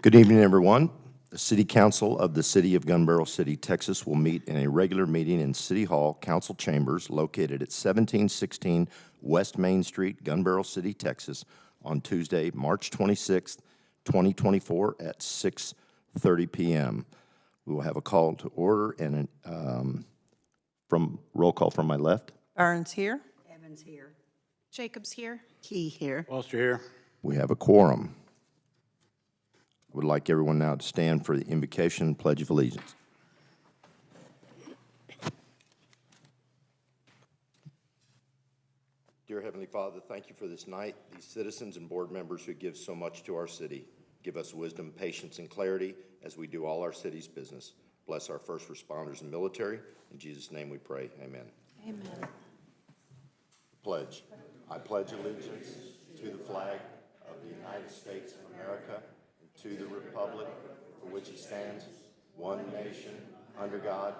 Good evening, everyone. The City Council of the City of Gun Barrel City, Texas will meet in a regular meeting in City Hall Council Chambers located at 1716 West Main Street, Gun Barrel City, Texas, on Tuesday, March 26th, 2024 at 6:30 p.m. We will have a call to order and roll call from my left. Burns here. Evans here. Jacobs here. Key here. Foster here. We have a quorum. I would like everyone now to stand for the invocation and Pledge of Allegiance. Dear Heavenly Father, thank you for this night, these citizens and board members who give so much to our city. Give us wisdom, patience, and clarity as we do all our city's business. Bless our first responders and military. In Jesus' name we pray. Amen. Amen. Pledge. I pledge allegiance to the flag of the United States of America and to the republic for which it stands, one nation, under God,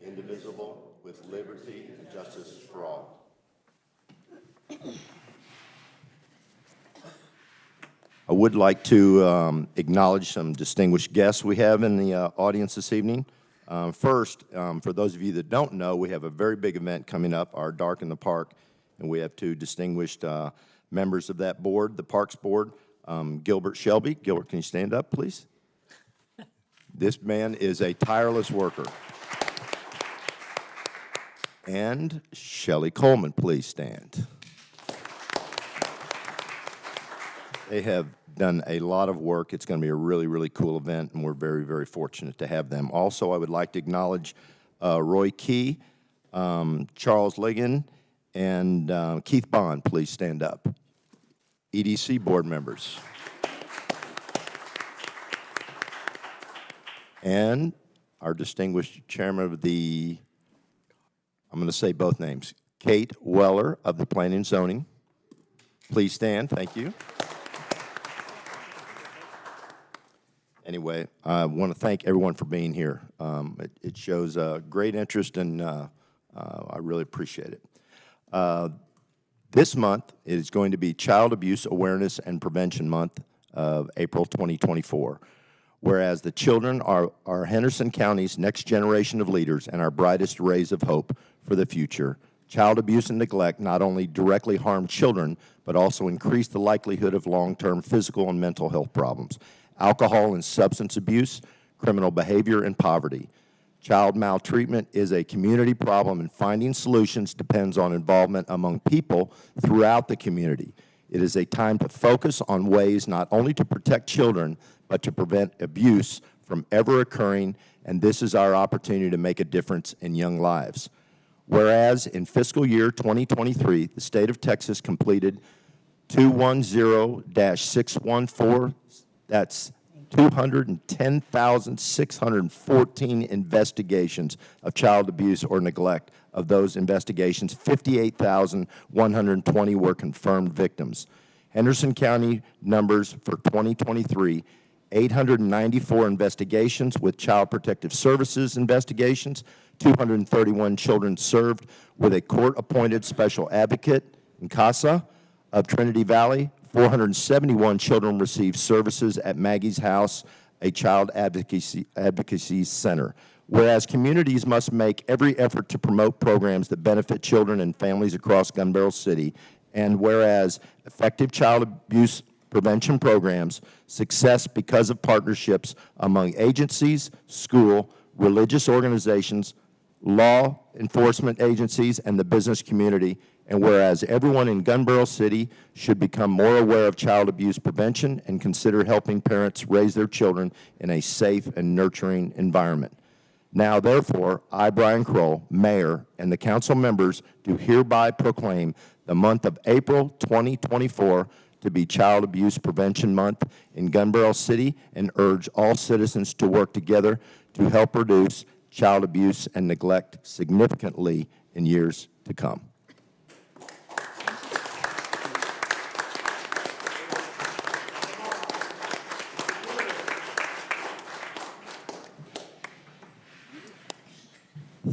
indivisible, with liberty and justice for all. I would like to acknowledge some distinguished guests we have in the audience this evening. First, for those of you that don't know, we have a very big event coming up, our Dark in the Park, and we have two distinguished members of that board, the Parks Board, Gilbert Shelby. Gilbert, can you stand up, please? This man is a tireless worker. And Shelley Coleman, please stand. They have done a lot of work. It's going to be a really, really cool event, and we're very, very fortunate to have them. Also, I would like to acknowledge Roy Key, Charles Ligon, and Keith Bond. Please stand up. EDC board members. And our distinguished chairman of the, I'm going to say both names, Kate Weller of the Planning and Zoning. Please stand. Thank you. Anyway, I want to thank everyone for being here. It shows great interest, and I really appreciate it. This month is going to be Child Abuse Awareness and Prevention Month of April 2024. Whereas the children are Henderson County's next generation of leaders and our brightest rays of hope for the future, child abuse and neglect not only directly harm children, but also increase the likelihood of long-term physical and mental health problems. Alcohol and substance abuse, criminal behavior, and poverty. Child maltreatment is a community problem, and finding solutions depends on involvement among people throughout the community. It is a time to focus on ways not only to protect children, but to prevent abuse from ever occurring, and this is our opportunity to make a difference in young lives. Whereas in fiscal year 2023, the state of Texas completed 210-614, that's 210,614 investigations of child abuse or neglect. Of those investigations, 58,120 were confirmed victims. Henderson County numbers for 2023, 894 investigations with Child Protective Services investigations, 231 children served with a court-appointed special advocate in CASA of Trinity Valley. 471 children received services at Maggie's House, a child advocacy center. Whereas communities must make every effort to promote programs that benefit children and families across Gun Barrel City, and whereas effective child abuse prevention programs, success because of partnerships among agencies, school, religious organizations, law enforcement agencies, and the business community, and whereas everyone in Gun Barrel City should become more aware of child abuse prevention and consider helping parents raise their children in a safe and nurturing environment. Now, therefore, I, Brian Kroll, Mayor, and the council members do hereby proclaim the month of April 2024 to be Child Abuse Prevention Month in Gun Barrel City, and urge all citizens to work together to help reduce child abuse and neglect significantly in years to come.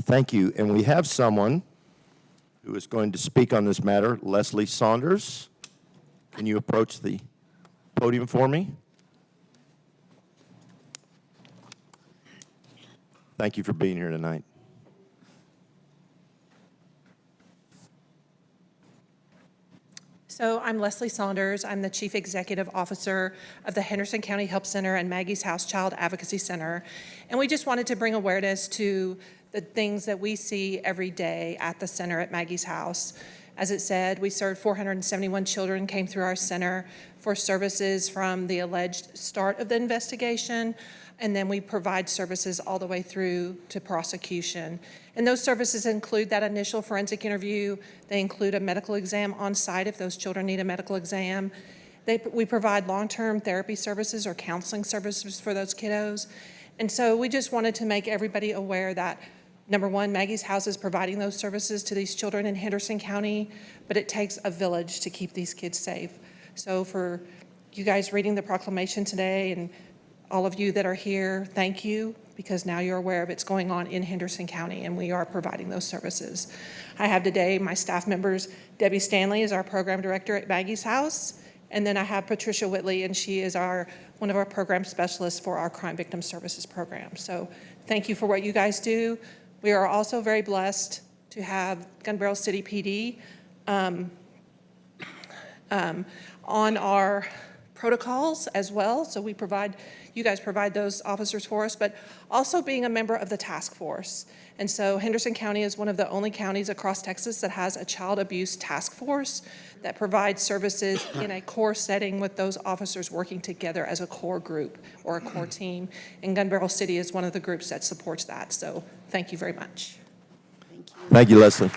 Thank you. And we have someone who is going to speak on this matter, Leslie Saunders. Can you approach the podium for me? Thank you for being here tonight. So I'm Leslie Saunders. I'm the Chief Executive Officer of the Henderson County Help Center and Maggie's House Child Advocacy Center. And we just wanted to bring awareness to the things that we see every day at the center at Maggie's House. As it said, we served 471 children came through our center for services from the alleged start of the investigation, and then we provide services all the way through to prosecution. And those services include that initial forensic interview. They include a medical exam on site if those children need a medical exam. We provide long-term therapy services or counseling services for those kiddos. And so we just wanted to make everybody aware that, number one, Maggie's House is providing those services to these children in Henderson County, but it takes a village to keep these kids safe. So for you guys reading the proclamation today and all of you that are here, thank you, because now you're aware of what's going on in Henderson County, and we are providing those services. I have today my staff members. Debbie Stanley is our program director at Maggie's House, and then I have Patricia Whitley, and she is one of our program specialists for our Crime Victim Services program. So thank you for what you guys do. We are also very blessed to have Gun Barrel City PD on our protocols as well. So you guys provide those officers for us, but also being a member of the task force. And so Henderson County is one of the only counties across Texas that has a child abuse task force that provides services in a core setting with those officers working together as a core group or a core team. And Gun Barrel City is one of the groups that supports that. So thank you very much. Thank you. Thank you, Leslie.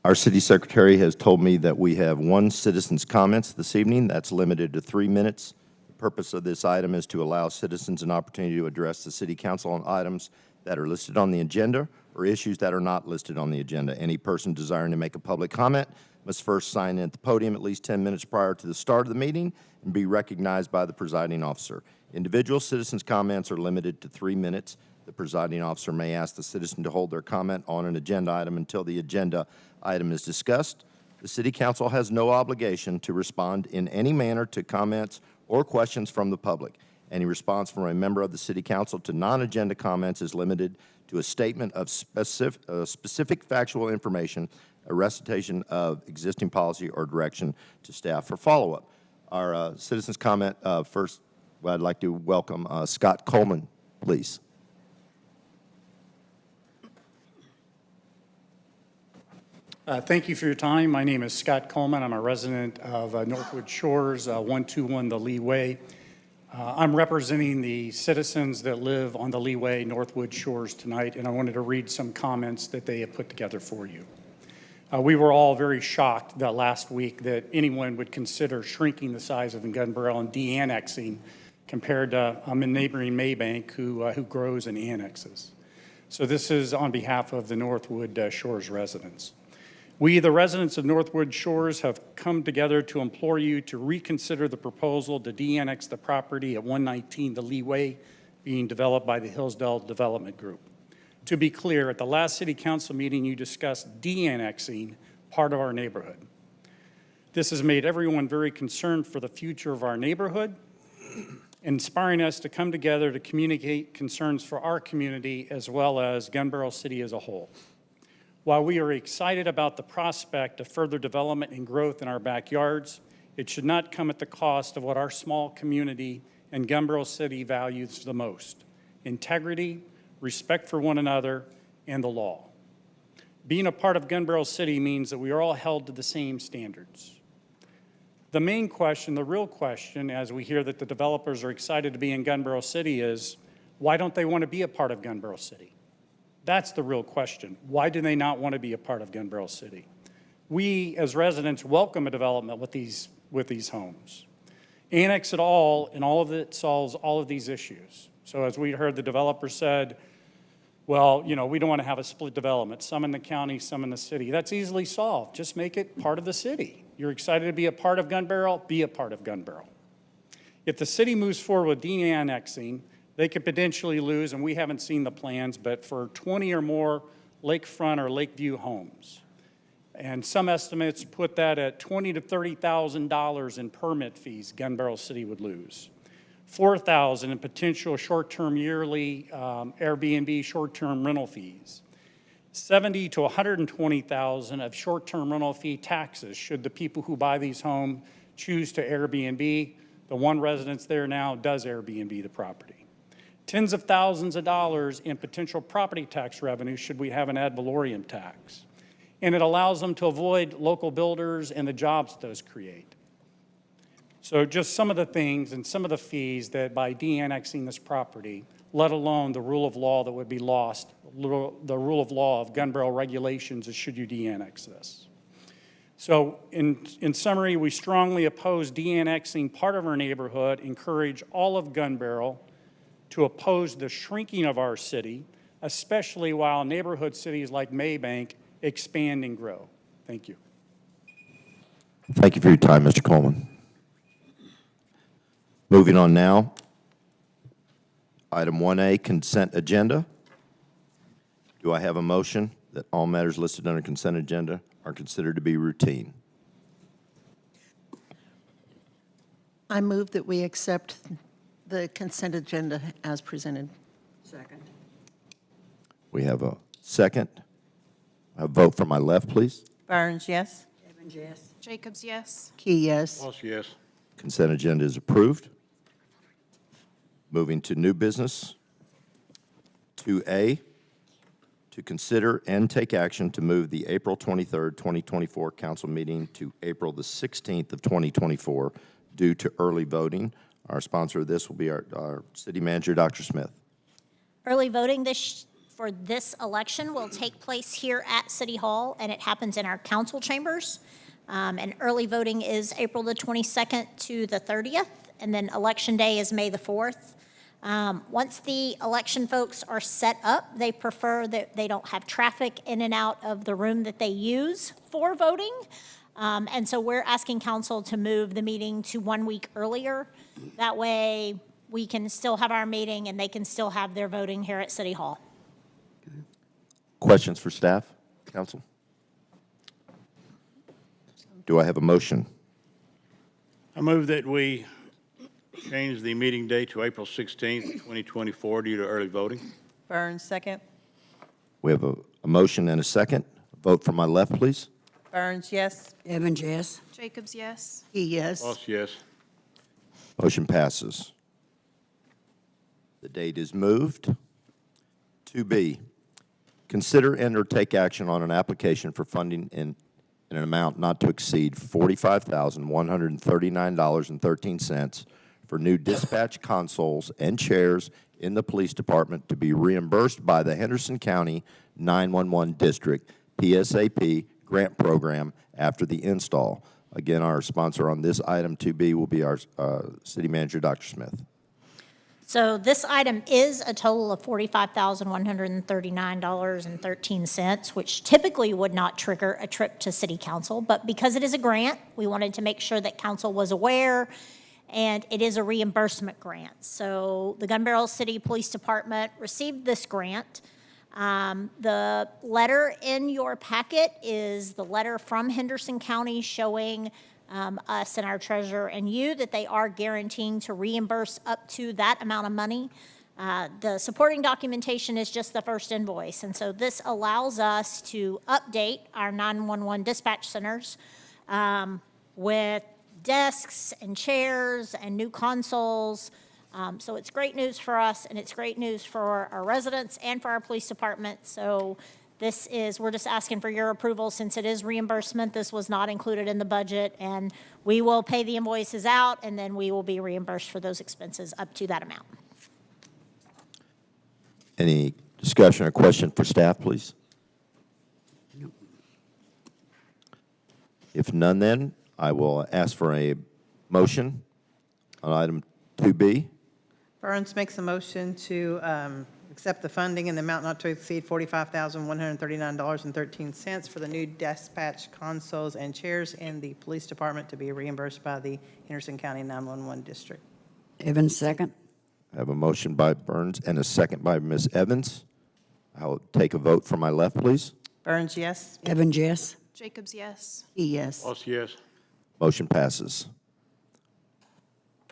Our city secretary has told me that we have one citizen's comments this evening. That's limited to 3 minutes. The purpose of this item is to allow citizens an opportunity to address the city council on items that are listed on the agenda or issues that are not listed on the agenda. Any person desiring to make a public comment must first sign in at the podium at least 10 minutes prior to the start of the meeting and be recognized by the presiding officer. Individual citizens' comments are limited to 3 minutes. The presiding officer may ask the citizen to hold their comment on an agenda item until the agenda item is discussed. The City Council has no obligation to respond in any manner to comments or questions from the public. Any response from a member of the City Council to non-agenda comments is limited to a statement of specific factual information, a recitation of existing policy, or direction to staff for follow-up. Our citizens' comment first, I'd like to welcome Scott Coleman, please. Thank you for your time. My name is Scott Coleman. I'm a resident of Northwood Shores, 121 the Lee Way. I'm representing the citizens that live on the Lee Way, Northwood Shores tonight, and I wanted to read some comments that they have put together for you. We were all very shocked that last week that anyone would consider shrinking the size of Gun Barrel and de-annexing compared to a neighboring Maybank who grows and annexes. So this is on behalf of the Northwood Shores residents. We, the residents of Northwood Shores, have come together to implore you to reconsider the proposal to de-annex the property at 119 the Lee Way being developed by the Hillsdale Development Group. To be clear, at the last City Council meeting, you discussed de-annexing part of our neighborhood. This has made everyone very concerned for the future of our neighborhood, inspiring us to come together to communicate concerns for our community as well as Gun Barrel City as a whole. While we are excited about the prospect of further development and growth in our backyards, it should not come at the cost of what our small community and Gun Barrel City values the most: integrity, respect for one another, and the law. Being a part of Gun Barrel City means that we are all held to the same standards. The main question, the real question, as we hear that the developers are excited to be in Gun Barrel City, is why don't they want to be a part of Gun Barrel City? That's the real question. Why do they not want to be a part of Gun Barrel City? We, as residents, welcome a development with these homes. Annex it all, and all of it solves all of these issues. So as we heard, the developer said, well, you know, we don't want to have a split development, some in the county, some in the city. That's easily solved. Just make it part of the city. You're excited to be a part of Gun Barrel? Be a part of Gun Barrel. If the city moves forward with de-annexing, they could potentially lose, and we haven't seen the plans, but for 20 or more lakefront or lakeview homes. And some estimates put that at $20,000 to $30,000 in permit fees Gun Barrel City would lose. $4,000 in potential short-term yearly Airbnb short-term rental fees. $70,000 to $120,000 of short-term rental fee taxes should the people who buy these homes choose to Airbnb. The one residence there now does Airbnb the property. Tens of thousands of dollars in potential property tax revenue should we have an ad valorem tax. And it allows them to avoid local builders and the jobs those create. So just some of the things and some of the fees that by de-annexing this property, let alone the rule of law that would be lost, the rule of law of gun barrel regulations is should you de-annex this. So in summary, we strongly oppose de-annexing part of our neighborhood, encourage all of Gun Barrel to oppose the shrinking of our city, especially while neighborhood cities like Maybank expand and grow. Thank you. Thank you for your time, Mr. Coleman. Moving on now. Item 1A, consent agenda. Do I have a motion that all matters listed under consent agenda are considered to be routine? I move that we accept the consent agenda as presented. Second. We have a second. A vote from my left, please. Burns, yes. Evans, yes. Jacobs, yes. Key, yes. Walsh, yes. Consent agenda is approved. Moving to new business. 2A, to consider and take action to move the April 23rd, 2024 council meeting to April the 16th of 2024 due to early voting. Our sponsor of this will be our city manager, Dr. Smith. Early voting for this election will take place here at City Hall, and it happens in our council chambers. And early voting is April the 22nd to the 30th, and then Election Day is May the 4th. Once the election folks are set up, they prefer that they don't have traffic in and out of the room that they use for voting. And so we're asking council to move the meeting to 1 week earlier. That way, we can still have our meeting and they can still have their voting here at City Hall. Questions for staff, council? Do I have a motion? I move that we change the meeting date to April 16th, 2024 due to early voting. Burns, second. We have a motion and a second. Vote from my left, please. Burns, yes. Evans, yes. Jacobs, yes. Key, yes. Walsh, yes. Motion passes. The date is moved. 2B, consider and or take action on an application for funding in an amount not to exceed $45,139.13 for new dispatch consoles and chairs in the police department to be reimbursed by the Henderson County 911 District PSAP grant program after the install. Again, our sponsor on this item 2B will be our city manager, Dr. Smith. So this item is a total of $45,139.13, which typically would not trigger a trip to city council, but because it is a grant, we wanted to make sure that council was aware, and it is a reimbursement grant. So the Gun Barrel City Police Department received this grant. The letter in your packet is the letter from Henderson County showing us and our treasurer and you that they are guaranteeing to reimburse up to that amount of money. The supporting documentation is just the first invoice, and so this allows us to update our 911 dispatch centers with desks and chairs and new consoles. So it's great news for us, and it's great news for our residents and for our police department. So we're just asking for your approval since it is reimbursement. This was not included in the budget, and we will pay the invoices out, and then we will be reimbursed for those expenses up to that amount. Any discussion or question for staff, please? If none, then I will ask for a motion on item 2B. Burns makes a motion to accept the funding in the amount not to exceed $45,139.13 for the new dispatch consoles and chairs in the police department to be reimbursed by the Henderson County 911 District. Evans, second. I have a motion by Burns and a second by Ms. Evans. I will take a vote from my left, please. Burns, yes. Evans, yes. Jacobs, yes. Yes. Voss, yes. Motion passes.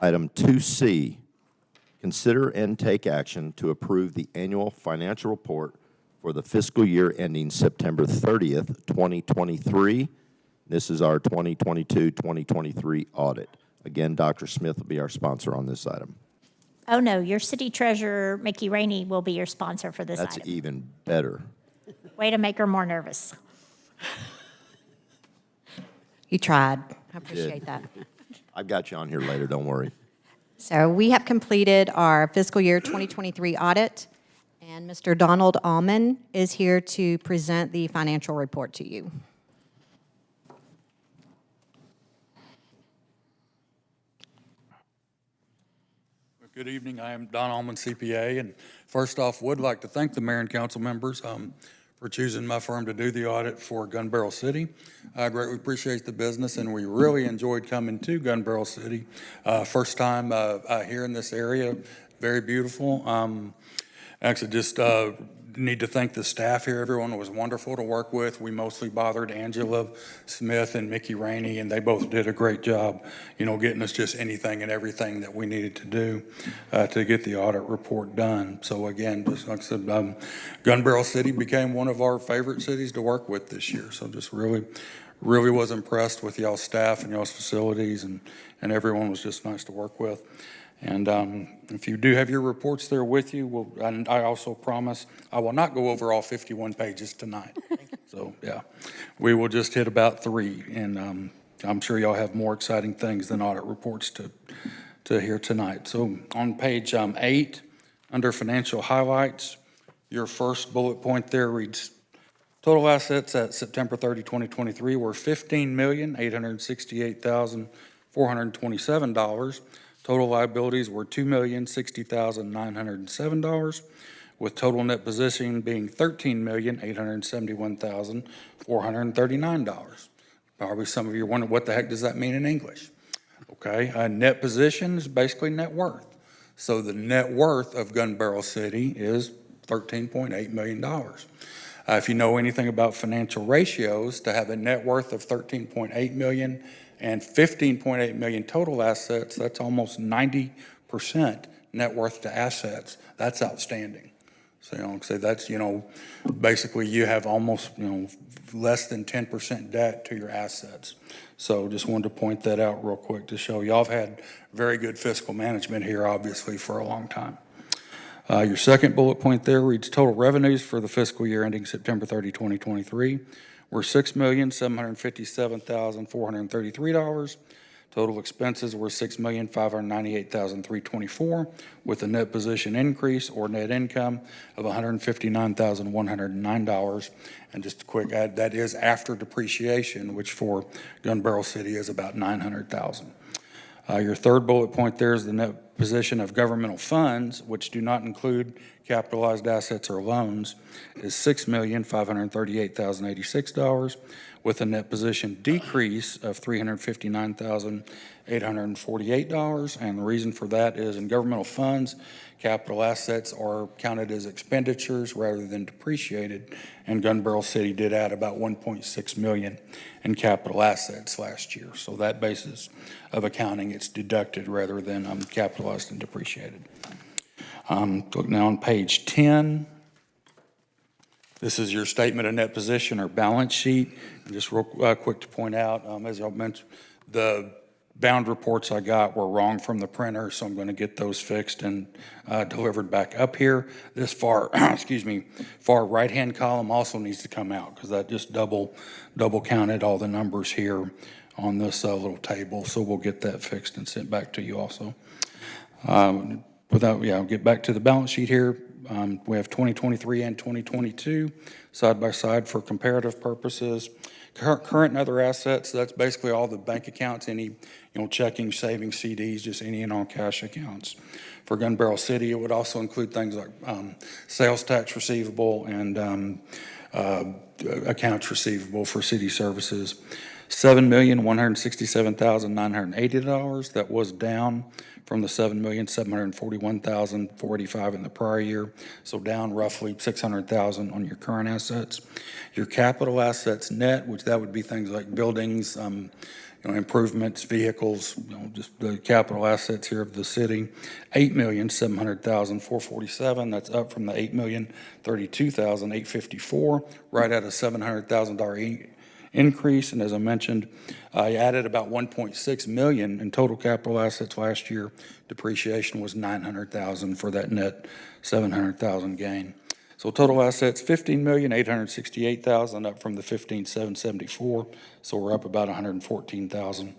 Item 2C, consider and take action to approve the annual financial report for the fiscal year ending September 30th, 2023. This is our 2022-2023 audit. Again, Dr. Smith will be our sponsor on this item. Oh, no, your city treasurer, Mickey Rainey, will be your sponsor for this That's item. even better. Way to make her more nervous. You tried. I appreciate that. I've got you on here later, don't worry. So we have completed our fiscal year 2023 audit, and Mr. Donald Allman is here to present the financial report to you. Good evening. I am Don Allman, CPA, and first off, would like to thank the mayor and council members for choosing my firm to do the audit for Gun Barrel City. I greatly appreciate the business, and we really enjoyed coming to Gun Barrel City. First time here in this area, very beautiful. Actually, just need to thank the staff here. Everyone was wonderful to work with. We mostly bothered Angela Smith and Mickey Rainey, and they both did a great job, getting us just anything and everything that we needed to do to get the audit report done. So again, just like I said, Gun Barrel City became one of our favorite cities to work with this year. So just really was impressed with y'all's staff and y'all's facilities, and everyone was just nice to work with. And if you do have your reports there with you, and I also promise I will not go over all 51 pages tonight. So, yeah, we will just hit about 3, and I'm sure y'all have more exciting things than audit reports to hear tonight. So on page 8, under financial highlights, your first bullet point there reads, total assets at September 30, 2023 were $15,868,427. Total liabilities were $2,060,907, with total net position being $13,871,439. Probably some of you are wondering, what the heck does that mean in English? Okay, net position is basically net worth. So the net worth of Gun Barrel City is $13.8 million. If you know anything about financial ratios, to have a net worth of $13.8 million and $15.8 million total assets, that's almost 90% net worth to assets. That's outstanding. So, say that's, basically you have almost, less than 10% debt to your assets. So just wanted to point that out real quick to show y'all have had very good fiscal management here, obviously, for a long time. Your second bullet point there reads total revenues for the fiscal year ending September 30, 2023 were $6,757,433. Total expenses were $6,598,324, with a net position increase or net income of $159,109. And just a quick add, that is after depreciation, which for Gun Barrel City is about $900,000. Your third bullet point there is the net position of governmental funds, which do not include capitalized assets or loans, is $6,538,086, with a net position decrease of $359,848. And the reason for that is in governmental funds, capital assets are counted as expenditures rather than depreciated, and Gun Barrel City did add about $1.6 million in capital assets last year. So that basis of accounting, it's deducted rather than capitalized and depreciated. Look now on page 10. This is your statement of net position or balance sheet. And just real quick to point out, as I mentioned, the bound reports I got were wrong from the printer, so I'm going to get those fixed and delivered back up here. This far, far right-hand column also needs to come out because that just double counted all the numbers here on this little table. So we'll get that fixed and sent back to you also. I'll get back to the balance sheet here. We have 2023 and 2022 side by side for comparative purposes. Current and other assets, that's basically all the bank accounts, any checking, savings, CDs, just any and all cash accounts. For Gun Barrel City, it would also include things like sales tax receivable and accounts receivable for city services. $7,167,980. That was down from the $7,741,485 in the prior year, so down roughly $600,000 on your current assets. Your capital assets net, which that would be things like buildings, improvements, vehicles, just the capital assets here of the city, $8,700,447. That's up from the $8,032,854, right at a $700,000 increase. And as I mentioned, I added about $1.6 million in total capital assets last year. Depreciation was $900,000 for that net $700,000 gain. So total assets, $15,868,000, up from the $15,774. So we're up about $114,000.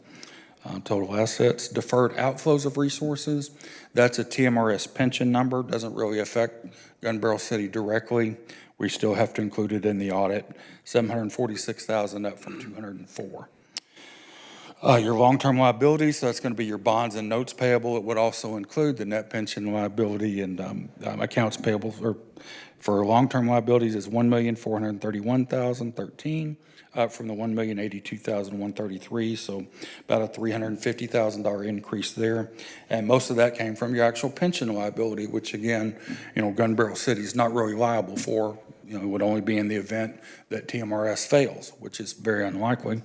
Total assets. Deferred outflows of resources, that's a TMRS pension number. Doesn't really affect Gun Barrel City directly. We still have to include it in the audit. $746,000, up from $204,000. Your long-term liabilities, so that's going to be your bonds and notes payable. It would also include the net pension liability and accounts payable for long-term liabilities is $1,431,013, up from the $1,082,133, so about a $350,000 increase there. And most of that came from your actual pension liability, which again, Gun Barrel City is not really liable for. It would only be in the event that TMRS fails, which is very unlikely,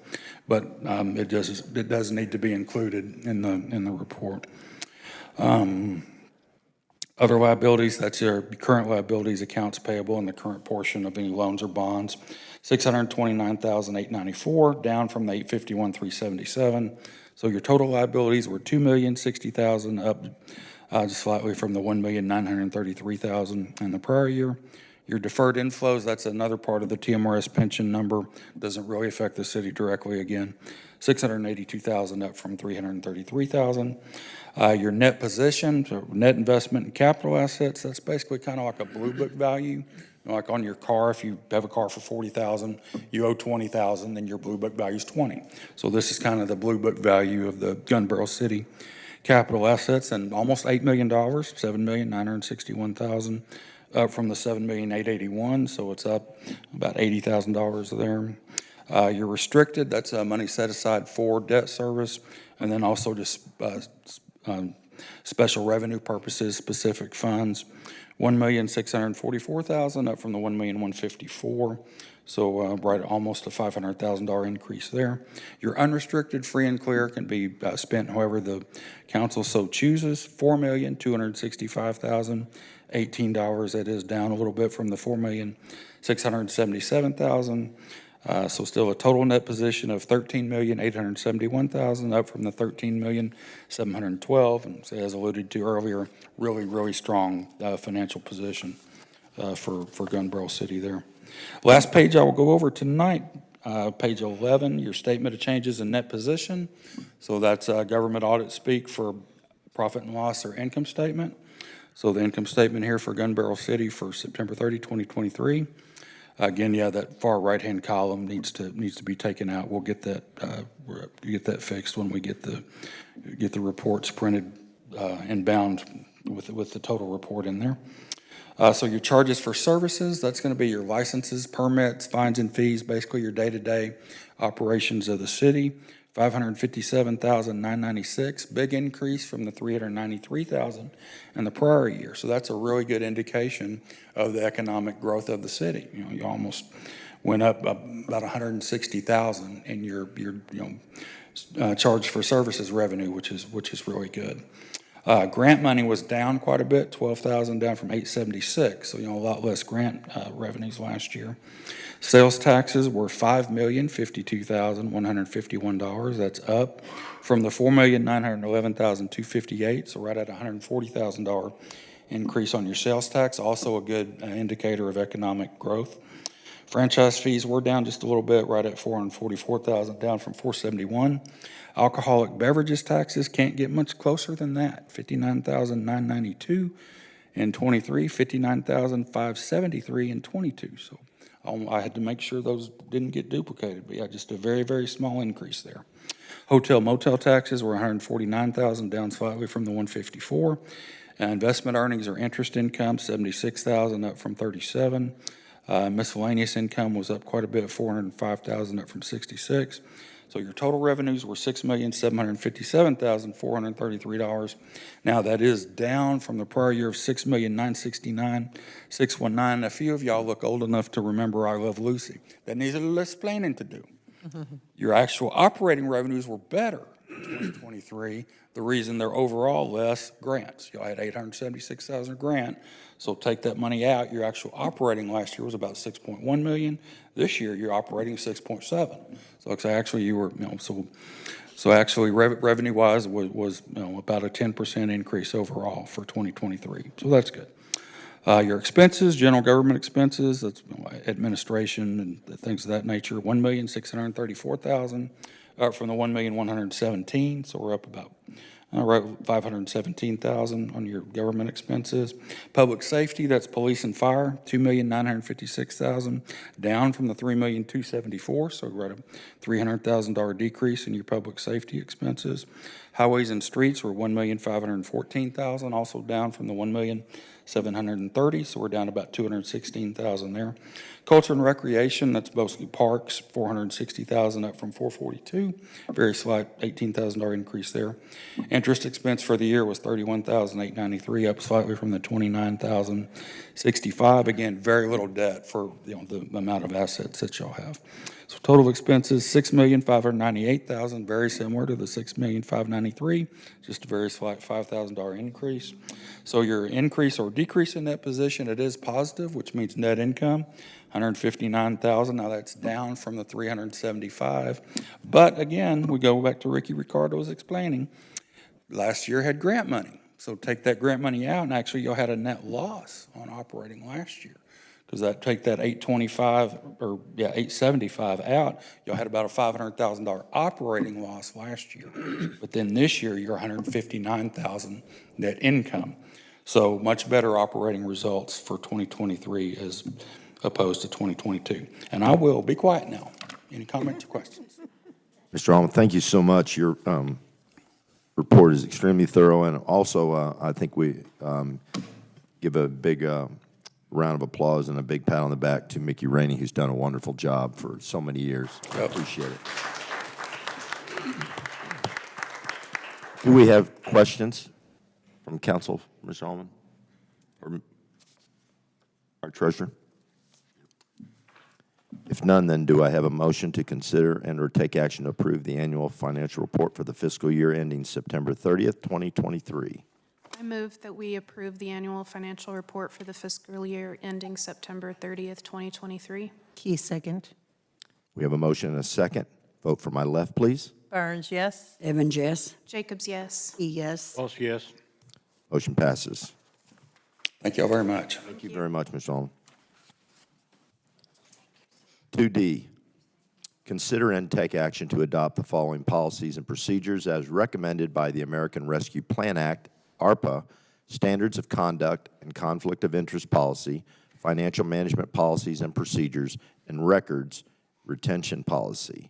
but it does need to be included in the report. Other liabilities, that's your current liabilities, accounts payable, and the current portion of any loans or bonds, $629,894, down from the $851,377. So your total liabilities were $2,060,000, up just slightly from the $1,933,000 in the prior year. Your deferred inflows, that's another part of the TMRS pension number. Doesn't really affect the city directly again. $682,000, up from $333,000. Your net position, so net investment in capital assets, that's basically kind of like a blue book value. Like on your car, if you have a car for $40,000, you owe $20,000, then your blue book value is $20,000. So this is kind of the blue book value of the Gun Barrel City capital assets, and almost $8 million, $7,961,000. Up from the $7,881,000, so it's up about $80,000 there. You're restricted, that's money set aside for debt service, and then also just special revenue purposes, specific funds. $1,644,000, up from the $1,154,000, so right almost a $500,000 increase there. Your unrestricted free and clear can be spent however the council so chooses. $4,265,018. That is down a little bit from the $4,677,000. So still a total net position of $13,871,000, up from the $13,712,000. And as alluded to earlier, really strong financial position for Gun Barrel City there. Last page I will go over tonight, page 11, your statement of changes in net position. So that's government audit speak for profit and loss or income statement. So the income statement here for Gun Barrel City for September 30, 2023. Again, yeah, that far right-hand column needs to be taken out. We'll get that fixed when we get the reports printed and bound with the total report in there. So your charges for services, that's going to be your licenses, permits, fines and fees, basically your day-to-day operations of the city. $557,996, big increase from the $393,000 in the prior year. So that's a really good indication of the economic growth of the city. You almost went up about $160,000 in your charge for services revenue, which is really good. Grant money was down quite a bit, $12,000 down from $876, so a lot less grant revenues last year. Sales taxes were $5,052,151. That's up from the $4,911,258, so right at $140,000 increase on your sales tax. Also a good indicator of economic growth. Franchise fees were down just a little bit, right at $444,000, down from $471,000. Alcoholic beverages taxes can't get much closer than that. $59,992 in 23, $59,573 in 22. So I had to make sure those didn't get duplicated, but yeah, just a very small increase there. Hotel motel taxes were $149,000, down slightly from the $154,000. Investment earnings or interest income, $76,000, up from $37,000. Miscellaneous income was up quite a bit, $405,000, up from $66,000. So your total revenues were $6,757,433. Now, that is down from the prior year of $6,969,619. A few of y'all look old enough to remember I Love Lucy. That needs a little explaining to do. Your actual operating revenues were better in 2023. The reason they're overall less grants. You had $876,000 grant, so take that money out. Your actual operating last year was about $6.1 million. This year, you're operating 6.7. So it's actually you were, so actually revenue-wise was about a 10% increase overall for 2023. So that's good. Your expenses, general government expenses, that's administration and things of that nature, $1,634,000 from the $1,117,000. So we're up about $517,000 on your government expenses. Public safety, that's police and fire, $2,956,000, down from the $3,274,000. So we're at a $300,000 decrease in your public safety expenses. Highways and streets were $1,514,000, also down from the $1,730,000. So we're down about $216,000 there. Culture and recreation, that's mostly parks, $460,000 up from $442,000. Very slight $18,000 increase there. Interest expense for the year was $31,893, up slightly from the $29,065. Again, very little debt for the amount of assets that y'all have. So total expenses, $6,598,000, very similar to the $6,593,000, just a very slight $5,000 increase. So your increase or decrease in that position, it is positive, which means net income, $159,000. Now that's down from the $375,000. But again, we go back to Ricky Ricardo was explaining, last year had grant money. So take that grant money out, and actually you'll had a net loss on operating last year. Because take that $875 out, you'll had about a $500,000 operating loss last year. But then this year, you're $159,000 net income. So much better operating results for 2023 as opposed to 2022. And I will be quiet now. Any comments or questions? Mr. Almond, thank you so much. Your report is extremely thorough, and also I think we give a big round of applause and a big pat on the back to Mickey Rainey, who's done a wonderful job for so many years. I appreciate it. Do we have questions from council, Mr. Almond, or our treasurer? If none, then do I have a motion to consider and or take action to approve the annual financial report for the fiscal year ending September 30th, 2023? I move that we approve the annual financial report for the fiscal year ending September 30th, 2023. Key second. We have a motion and a second. Vote for my left, please. Burns, yes. Evans, yes. Jacobs, yes. Key, yes. Boss, yes. Motion passes. Thank y'all very much. Thank you very much, Mr. Almond. 2D, consider and take action to adopt the following policies and procedures as recommended by the American Rescue Plan Act, ARPA, Standards of Conduct and Conflict of Interest Policy, Financial Management Policies and Procedures, and Records Retention Policy.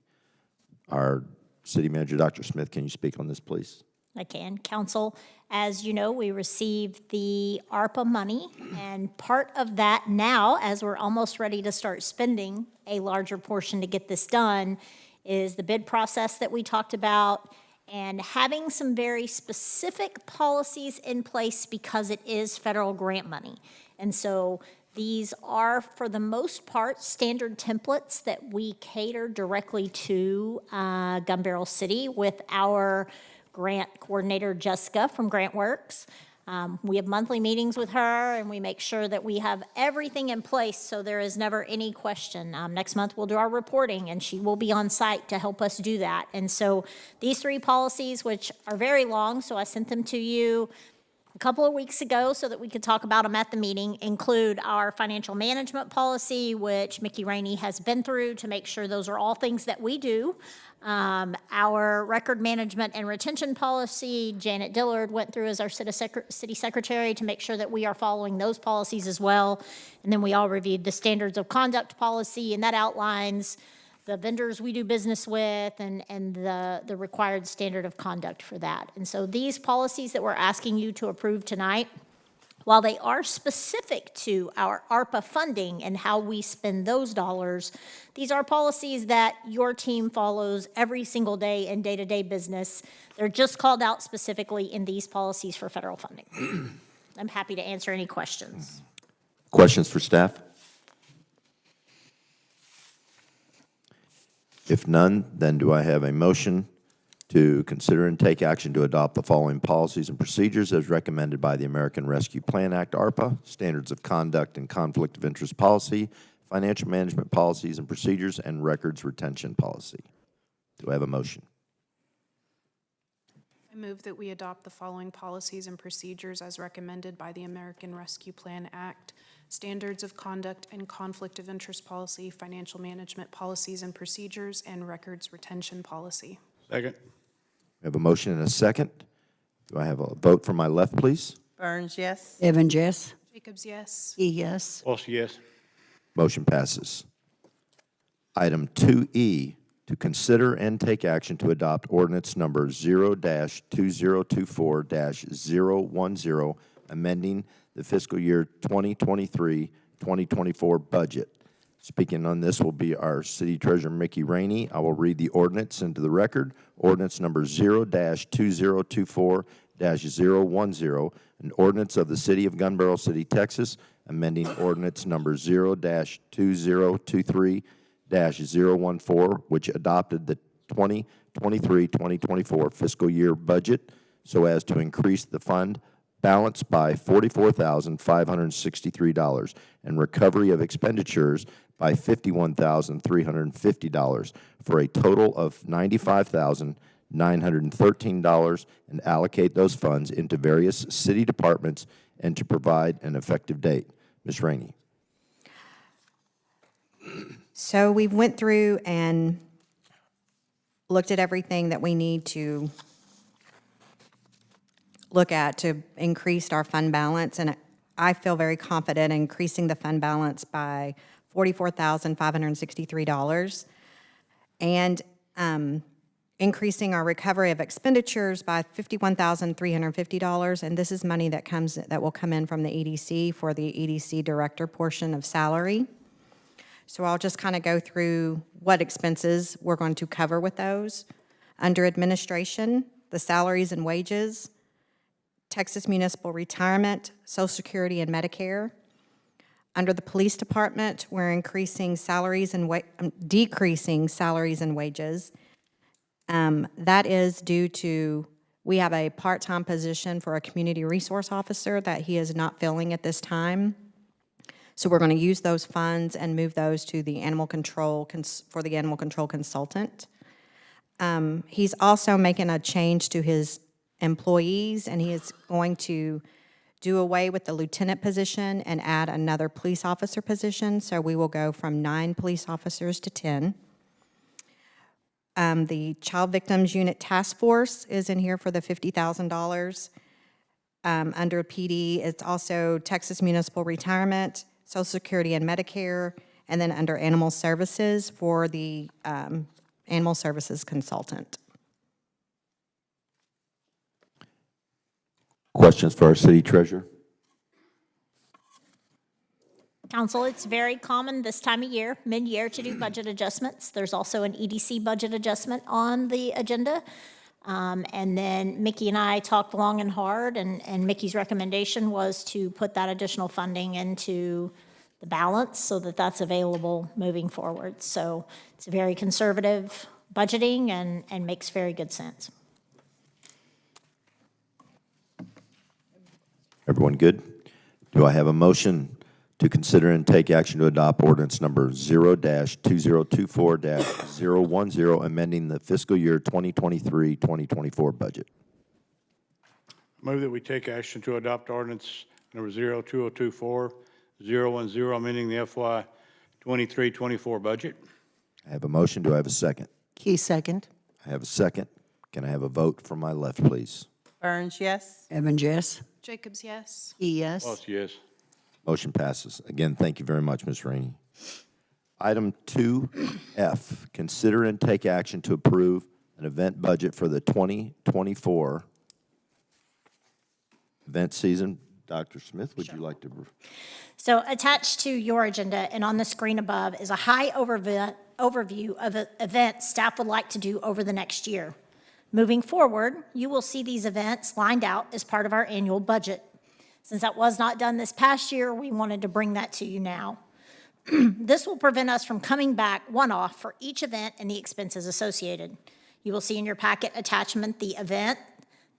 Our City Manager, Dr. Smith, can you speak on this, please? I can. Council, as you know, we received the ARPA money, and part of that now, as we're almost ready to start spending a larger portion to get this done, is the bid process that we talked about and having some very specific policies in place because it is federal grant money. And so these are, for the most part, standard templates that we cater directly to Gun Barrel City with our grant coordinator, Jessica from GrantWorks. We have monthly meetings with her, and we make sure that we have everything in place so there is never any question. Next month, we'll do our reporting, and she will be on site to help us do that. And so these three policies, which are very long, so I sent them to you a couple of weeks ago so that we could talk about them at the meeting, include our financial management policy, which Mickey Rainey has been through to make sure those are all things that we do. Our record management and retention policy, Janet Dillard went through as our city secretary to make sure that we are following those policies as well. And then we all reviewed the standards of conduct policy, and that outlines the vendors we do business with and the required standard of conduct for that. And so these policies that we're asking you to approve tonight While they are specific to our ARPA funding and how we spend those dollars, these are policies that your team follows every single day in day-to-day business. They're just called out specifically in these policies for federal funding. I'm happy to answer any questions. Questions for staff? If none, then do I have a motion to consider and take action to adopt the following policies and procedures as recommended by the American Rescue Plan Act, ARPA, Standards of Conduct and Conflict of Interest Policy, Financial Management Policies and Procedures, and Records Retention Policy? Do I have a motion? I move that we adopt the following policies and procedures as recommended by the American Rescue Plan Act, Standards of Conduct and Conflict of Interest Policy, Financial Management Policies and Procedures, and Records Retention Policy. Second. We have a motion and a second. Do I have a vote from my left, please? Burns, yes. Evans, yes. Jacobs, yes. E, yes. Walsh, yes. Motion passes. Item 2E, to consider and take action to adopt ordinance number 0-2024-010, amending the fiscal year 2023-2024 budget. Speaking on this will be our City Treasurer, Mickey Rainey. I will read the ordinance into the record. Ordinance number 0-2024-010, an ordinance of the City of Gun Barrel City, Texas, amending ordinance number 0-2023-014, which adopted the 2023-2024 fiscal year budget so as to increase the fund balance by $44,563 and recovery of expenditures by $51,350 for a total of $95,913 and allocate those funds into various city departments and to provide an effective date. Ms. Rainey. So we went through and looked at everything that we need to look at to increase our fund balance, and I feel very confident in increasing the fund balance by $44,563 and increasing our recovery of expenditures by $51,350, and this is money that will come in from the EDC for the EDC director portion of salary. So I'll just kind of go through what expenses we're going to cover with those. Under administration, the salaries and wages, Texas Municipal Retirement, Social Security, and Medicare. Under the police department, we're increasing salaries and decreasing salaries and wages. That is due to, we have a part-time position for a community resource officer that he is not filling at this time. So we're going to use those funds and move those to the animal control, for the animal control consultant. He's also making a change to his employees, and he is going to do away with the lieutenant position and add another police officer position. So we will go from 9 police officers to 10. The Child Victims Unit Task Force is in here for the $50,000. Under PD, it's also Texas Municipal Retirement, Social Security and Medicare, and then under Animal Services for the Animal Services Consultant. Questions for our City Treasurer? Council, it's very common this time of year, mid-year, to do budget adjustments. There's also an EDC budget adjustment on the agenda. And then Mickey and I talked long and hard, and Mickey's recommendation was to put that additional funding into the balance so that that's available moving forward. So it's a very conservative budgeting and makes very good sense. Everyone good? Do I have a motion to consider and take action to adopt ordinance number 0-2024-010, amending the fiscal year 2023-2024 budget? Move that we take action to adopt ordinance number 0-2024-010, amending the FY 23-24 budget. I have a motion. Do I have a second? Key, second. I have a second. Can I have a vote from my left, please? Burns, yes. Evans, yes. Jacobs, yes. E, yes. Walsh, yes. Motion passes. Again, thank you very much, Ms. Rainey. Item 2F, consider and take action to approve an event budget for the 2024 event season Dr. Smith, would you like to? So attached to your agenda and on the screen above is a high overview of events staff would like to do over the next year. Moving forward, you will see these events lined out as part of our annual budget. Since that was not done this past year, we wanted to bring that to you now. This will prevent us from coming back one-off for each event and the expenses associated. You will see in your packet attachment the event,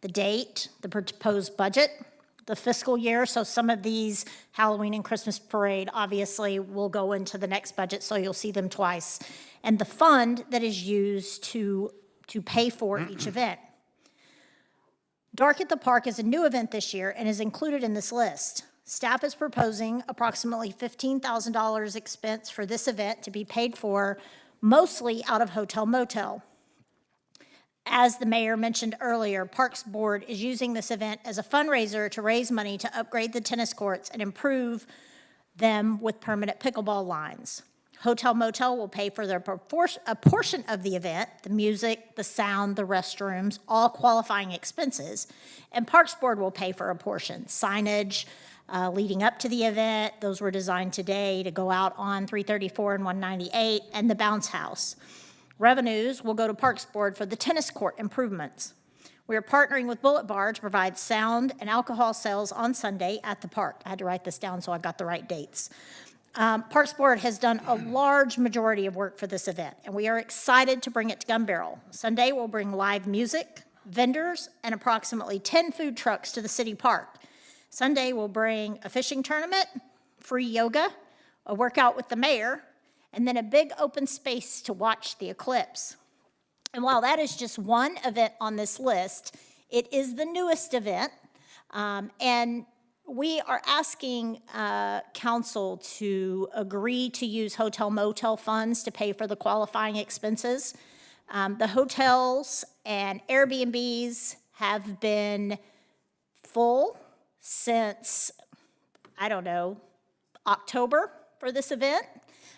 the date, the proposed budget, the fiscal year. So some of these Halloween and Christmas parade obviously will go into the next budget, so you'll see them twice. And the fund that is used to pay for each event. Dark at the Park is a new event this year and is included in this list. Staff is proposing approximately $15,000 expense for this event to be paid for mostly out of hotel motel. As the mayor mentioned earlier, Parks Board is using this event as a fundraiser to raise money to upgrade the tennis courts and improve them with permanent pickleball lines. Hotel Motel will pay for a portion of the event, the music, the sound, the restrooms, all qualifying expenses, and Parks Board will pay for a portion, signage leading up to the event. Those were designed today to go out on 334 and 198, and the bounce house. Revenues will go to Parks Board for the tennis court improvements. We are partnering with Bullet Bar to provide sound and alcohol sales on Sunday at the park. I had to write this down so I got the right dates. Parks Board has done a large majority of work for this event, and we are excited to bring it to Gun Barrel. Sunday we'll bring live music, vendors, and approximately 10 food trucks to the city park. Sunday we'll bring a fishing tournament, free yoga, a workout with the mayor, and then a big open space to watch the eclipse. And while that is just one event on this list, it is the newest event, and we are asking council to agree to use hotel motel funds to pay for the qualifying expenses. The hotels and Airbnbs have been full since, I don't know, October for this event.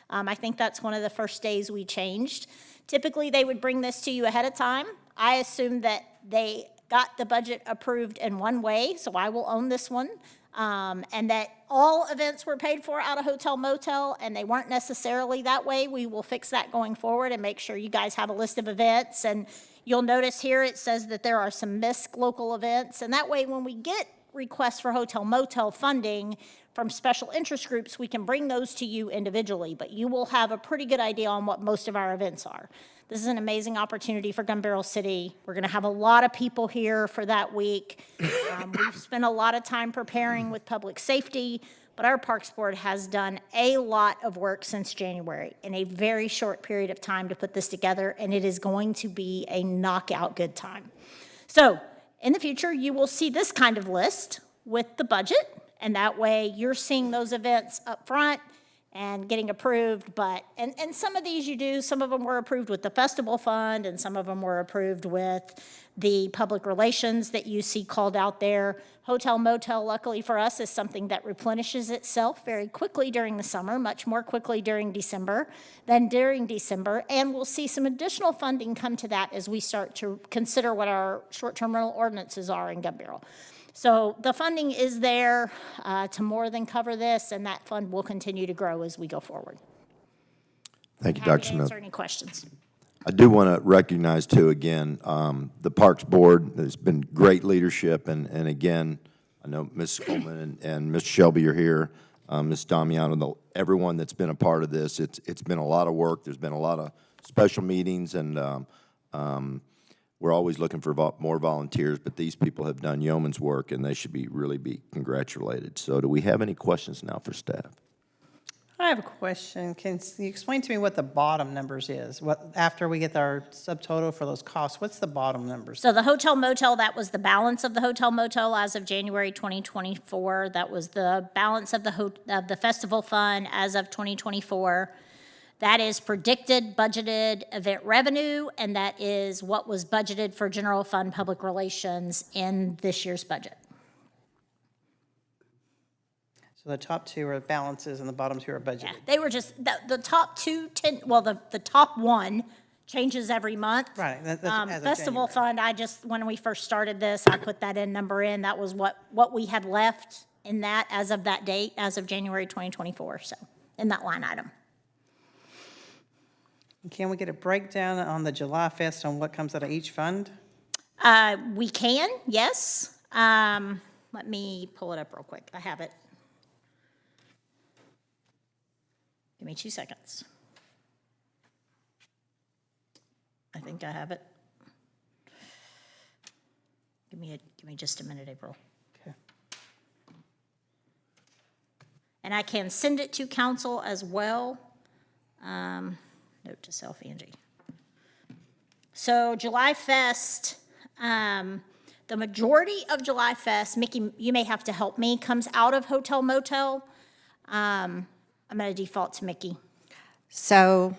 I think that's one of the first days we changed. Typically, they would bring this to you ahead of time. I assume that they got the budget approved in one way, so I will own this one, and that all events were paid for out of hotel motel, and they weren't necessarily that way. We will fix that going forward and make sure you guys have a list of events, and you'll notice here it says that there are some missed local events, and that way when we get requests for hotel motel funding from special interest groups, we can bring those to you individually, but you will have a pretty good idea on what most of our events are. This is an amazing opportunity for Gun Barrel City. We're gonna have a lot of people here for that week. We've spent a lot of time preparing with public safety, but our Parks Board has done a lot of work since January in a very short period of time to put this together, and it is going to be a knockout good time. So in the future, you will see this kind of list with the budget, and that way you're seeing those events up front and getting approved, and some of these you do, some of them were approved with the festival fund, and some of them were approved with the public relations that you see called out there. Hotel motel, luckily for us, is something that replenishes itself very quickly during the summer, much more quickly during December than during December, and we'll see some additional funding come to that as we start to consider what our short-term rental ordinances are in Gun Barrel. So the funding is there to more than cover this, and that fund will continue to grow as we go forward. Thank you, Happy Dr. to Smith. answer any questions. I do want to recognize, too, again, the Parks Board. There's been great leadership, and again, I know Ms. Coleman and Ms. Shelby are here, Ms. Damiano, everyone that's been a part of this. It's been a lot of work. There's been a lot of special meetings, and we're always looking for more volunteers, but these people have done yeoman's work, and they should really be congratulated. So do we have any questions now for staff? I have a question. Can you explain to me what the bottom numbers is? What, after we get our subtotal for those costs, what's the bottom numbers? So the hotel motel, that was the balance of the hotel motel as of January 2024. That was the balance of the festival fund as of 2024. That is predicted budgeted event revenue, and that is what was budgeted for general fund public relations in this year's budget. So the top two are balances and the bottom two are budgeted. Yeah, they were just, the top the top one changes every month. Right, that's as of Festival January. fund, when we first started this, I put that number in. That was what we had left in that as of that date, as of January 2024, so, in that line item. Can we get a breakdown on the July Fest on what comes out of each fund? We can, yes. Let me pull it up real quick. I have it. Give me 2 seconds. I think I have it. Give me just a minute, April. Okay. And I can send it to council as well. Note to self, Angie. So July Fest, the majority of July Fest, Mickey, you may have to help me, comes out of Hotel Motel. I'm going to default to Mickey. So,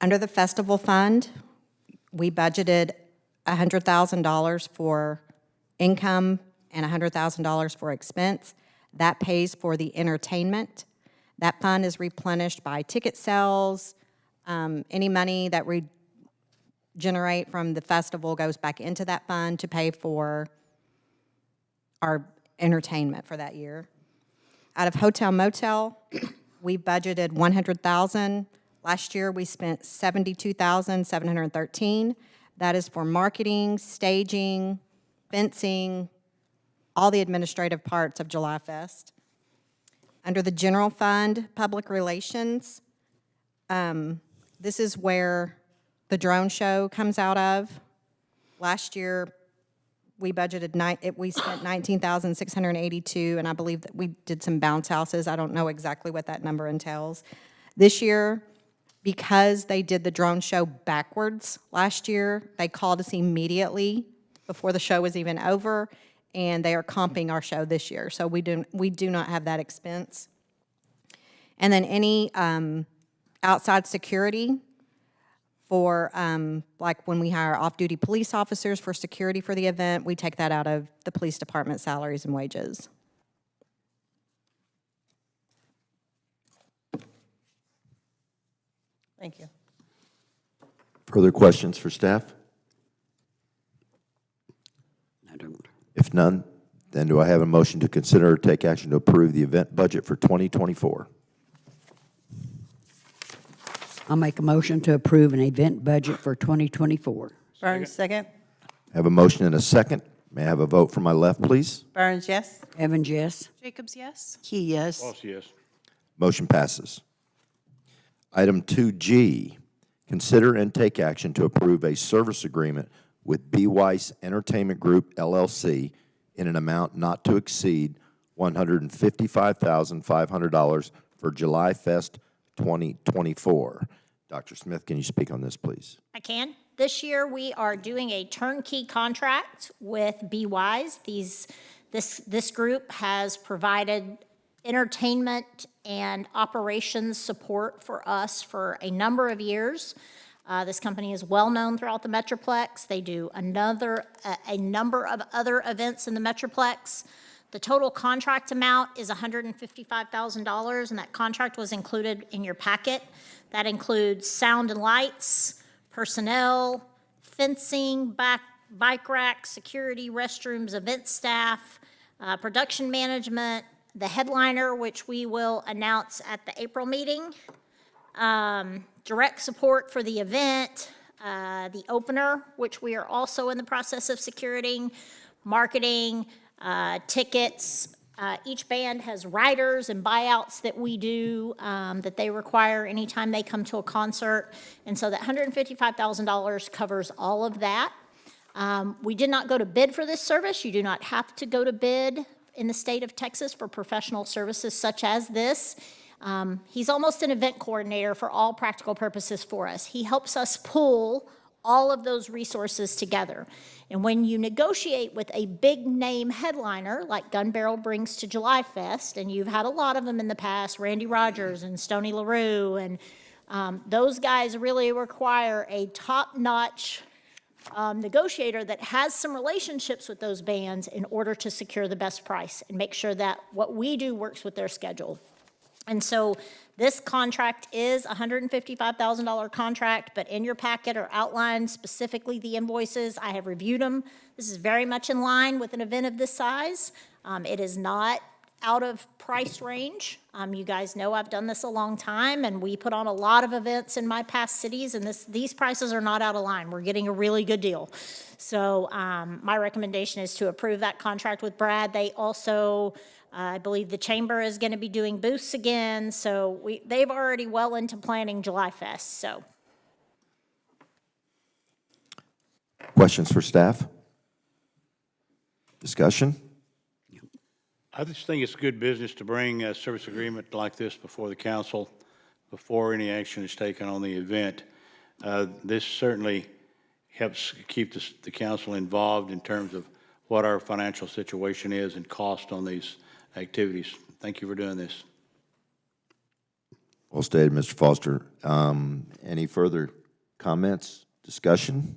under the festival fund, we budgeted $100,000 for income and $100,000 for expense. That pays for the entertainment. That fund is replenished by ticket sales. Any money that we generate from the festival goes back into that fund to pay for our entertainment for that year. Out of Hotel Motel, we budgeted $100,000. Last year, we spent $72,713. That is for marketing, staging, fencing, all the administrative parts of July Fest. Under the general fund, public relations, this is where the drone show comes out of. Last year, we budgeted, we spent $19,682, and I believe that we did some bounce houses. I don't know exactly what that number entails. This year, because they did the drone show backwards last year, they called us immediately before the show was even over, and they are comping our show this year. So we do not have that expense. And then any outside security for, like when we hire off-duty police officers for security for the event, we take that out of the police department salaries and wages. Thank you. Further questions for staff? I don't. If none, then do I have a motion to consider or take action to approve the event budget for 2024? I'll make a motion to approve an event budget for 2024. Burns, second. I have a motion and a second. May I have a vote from my left, please? Burns, yes. Evans, yes. Jacobs, yes. Key, yes. Boss, yes. Motion passes. Item 2G, consider and take action to approve a service agreement with B. Weiss Entertainment Group, LLC, in an amount not to exceed $155,500 for July Fest 2024. Dr. Smith, can you speak on this, please? I can. This year, we are doing a turnkey contract with BWise. This group has provided entertainment and operations support for us for a number of years. This company is well-known throughout the Metroplex. They do a number of other events in the Metroplex. The total contract amount is $155,000, and that contract was included in your packet. That includes sound and lights, personnel, fencing, bike rack, security, restrooms, event staff, production management, the headliner, which we will announce at the April meeting, direct support for the event, the opener, which we are also in the process of securing, marketing, tickets. Each band has riders and buyouts that we do that they require anytime they come to a concert. And so that $155,000 covers all of that. We did not go to bid for this service. You do not have to go to bid in the state of Texas for professional services such as this. He's almost an event coordinator for all practical purposes for us. He helps us pull all of those resources together. And when you negotiate with a big name headliner like Gun Barrel brings to July Fest, and you've had a lot of them in the past, Randy Rogers and Stoney LaRue, and those guys really require a top-notch negotiator that has some relationships with those bands in order to secure the best price and make sure that what we do works with their schedule. And so this contract is a $155,000 contract, but in your packet are outlined specifically the invoices. I have reviewed them. This is very much in line with an event of this size. It is not out of price range. You guys know I've done this a long time, and we put on a lot of events in my past cities, and these prices are not out of line. We're getting a really good deal. So my recommendation is to approve that contract with Brad. They also, I believe the chamber is going to be doing booths again, so they've already well into planning July Fest, so. Questions for staff? Discussion? I just think it's good business to bring a service agreement like this before the council, before any action is taken on the event. This certainly helps keep the council involved in terms of what our financial situation is and cost on these activities. Thank you for doing this. Well stated, Mr. Foster. Any further comments, discussion?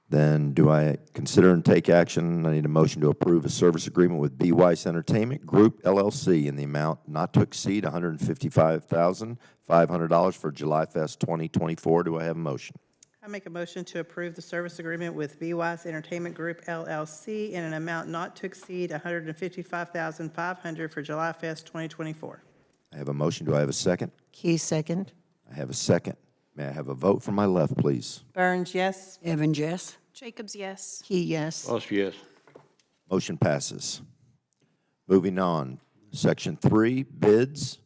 Then do I consider and take action? I need a motion to approve a service agreement with B. Weiss Entertainment Group, LLC, in the amount not to exceed $155,500 for July Fest 2024. Do I have a motion? I make a motion to approve the service agreement with B. Weiss Entertainment Group, LLC, in an amount not to exceed $155,500 for July Fest 2024. I have a motion. Do I have a second? Key second. I have a second. May I have a vote from my left, please? Burns, yes. Evans, yes. Jacobs, yes. Key, yes. Voss, yes. Motion passes. Moving on, Section 3, bids.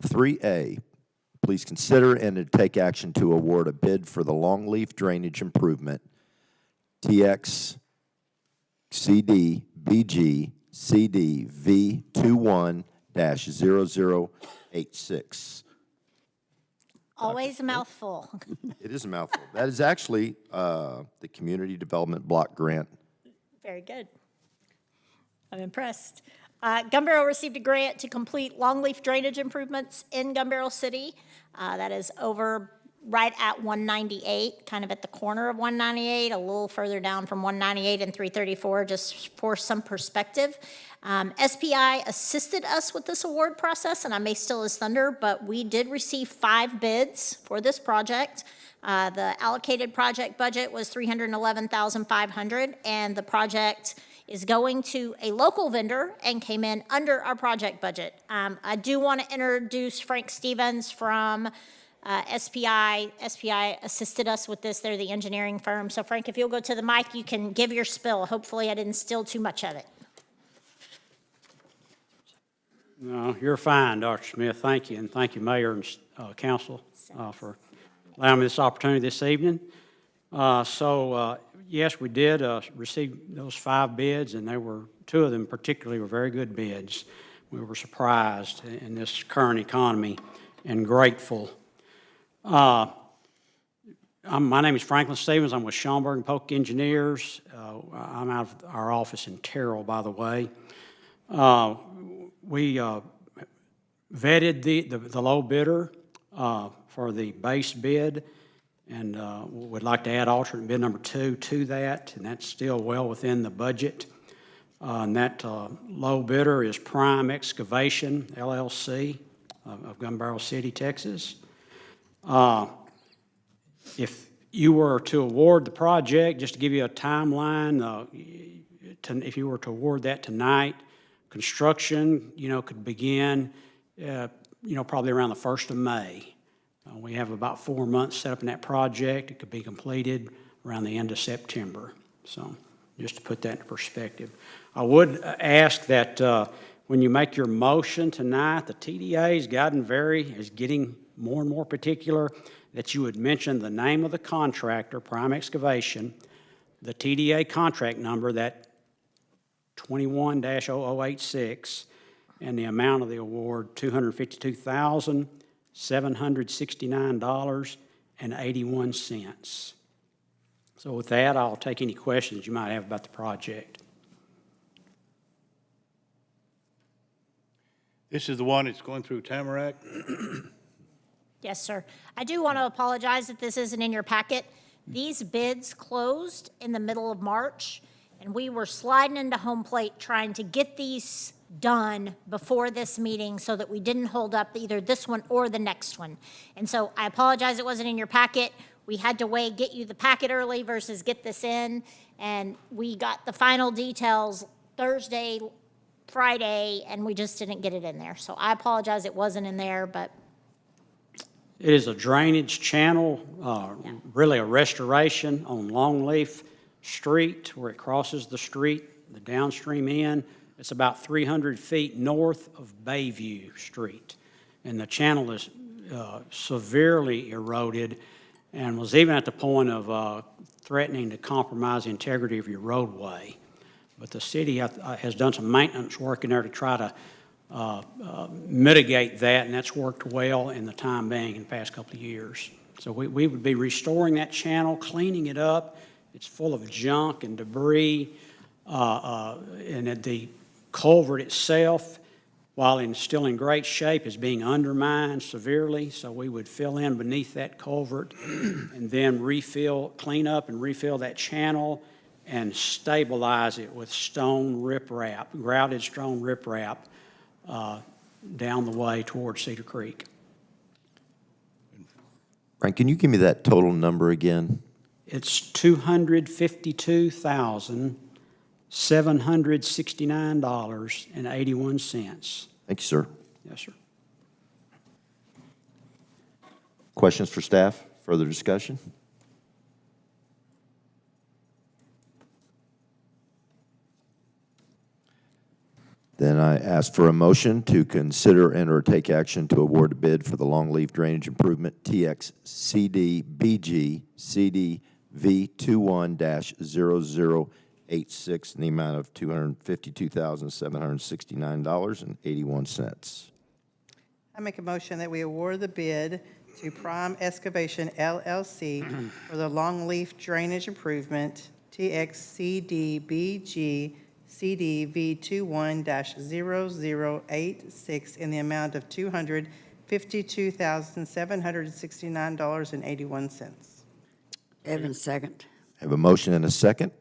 3A, please consider and to take action to award a bid for the Longleaf Drainage Improvement, TX CD BG CD V21-0086. Always a mouthful. It is a mouthful. That is actually the Community Development Block Grant. Very good. I'm impressed. Gun Barrel received a grant to complete longleaf drainage improvements in Gun Barrel City. That is over right at 198, kind of at the corner of 198, a little further down from 198 and 334, just for some perspective. SPI assisted us with this award process, and I may steal his thunder, but we did receive 5 bids for this project. The allocated project budget was $311,500, and the project is going to a local vendor and came in under our project budget. I do want to introduce Frank Stevens from SPI. SPI assisted us with this. They're the engineering firm. So Frank, if you'll go to the mic, you can give your spill. Hopefully I didn't steal too much of it. No, you're fine, Dr. Smith. Thank you, and thank you, Mayor and Council, for allowing me this opportunity this evening. Yes, we did receive those 5 bids, and 2 of them particularly were very good bids. We were surprised in this current economy and grateful. My name is Franklin Stevens. I'm with Schaumburg and Polk Engineers. I'm out of our office in Terrell, by the way. We vetted the low bidder for the base bid, and would like to add alternate bid number 2 to that, and that's still well within the budget. And that low bidder is Prime Excavation, LLC, of Gun Barrel City, Texas. If you were to award the project, just to give you a timeline, if you were to award that tonight, construction, could begin, probably around the 1st of May. We have about 4 months set up in that project. It could be completed around the end of September. So just to put that in perspective. I would ask that when you make your motion tonight, the TDA is getting more and more particular, that you would mention the name of the contractor, Prime Excavation, the TDA contract number, that 21-0086, and the amount of the award, $252,769.81. So with that, I'll take any questions you might have about the project. This is the one that's going through Tamarack? Yes, sir. I do want to apologize that this isn't in your packet. These bids closed in the middle of March, and we were sliding into home plate trying to get these done before this meeting so that we didn't hold up either this one or the next one. And so I apologize it wasn't in your packet. We had to get you the packet early versus get this in, and we got the final details Thursday, Friday, and we just didn't get it in there. So I apologize, it wasn't in there, but It is a drainage channel, really a restoration on Longleaf Street where it crosses the street, the downstream end. It's about 300 feet north of Bayview Street. And the channel is severely eroded and was even at the point of threatening to compromise the integrity of your roadway. But the city has done some maintenance work in there to try to mitigate that, and that's worked well in the time being in the past couple of years. So we would be restoring that channel, cleaning it up. It's full of junk and debris, and the culvert itself, while still in great shape, is being undermined severely. So we would fill in beneath that culvert and then clean up and refill that channel and stabilize it with stone riprap, grouted stone riprap, down the way towards Cedar Creek. Frank, can you give me that total number again? It's $252,769.81. Thank you, sir. Yes, sir. Questions for staff? Further discussion? Then I ask for a motion to consider and/or take action to award a bid for the Longleaf Drainage Improvement TXCDBG CDV21-0086 in the amount of $252,769.81. I make a motion that we award the bid to Prime Excavation LLC for the Longleaf Drainage Improvement TXCDBG CDV21-0086 in the amount of $252,769.81. Evans, second. I have a motion and a second.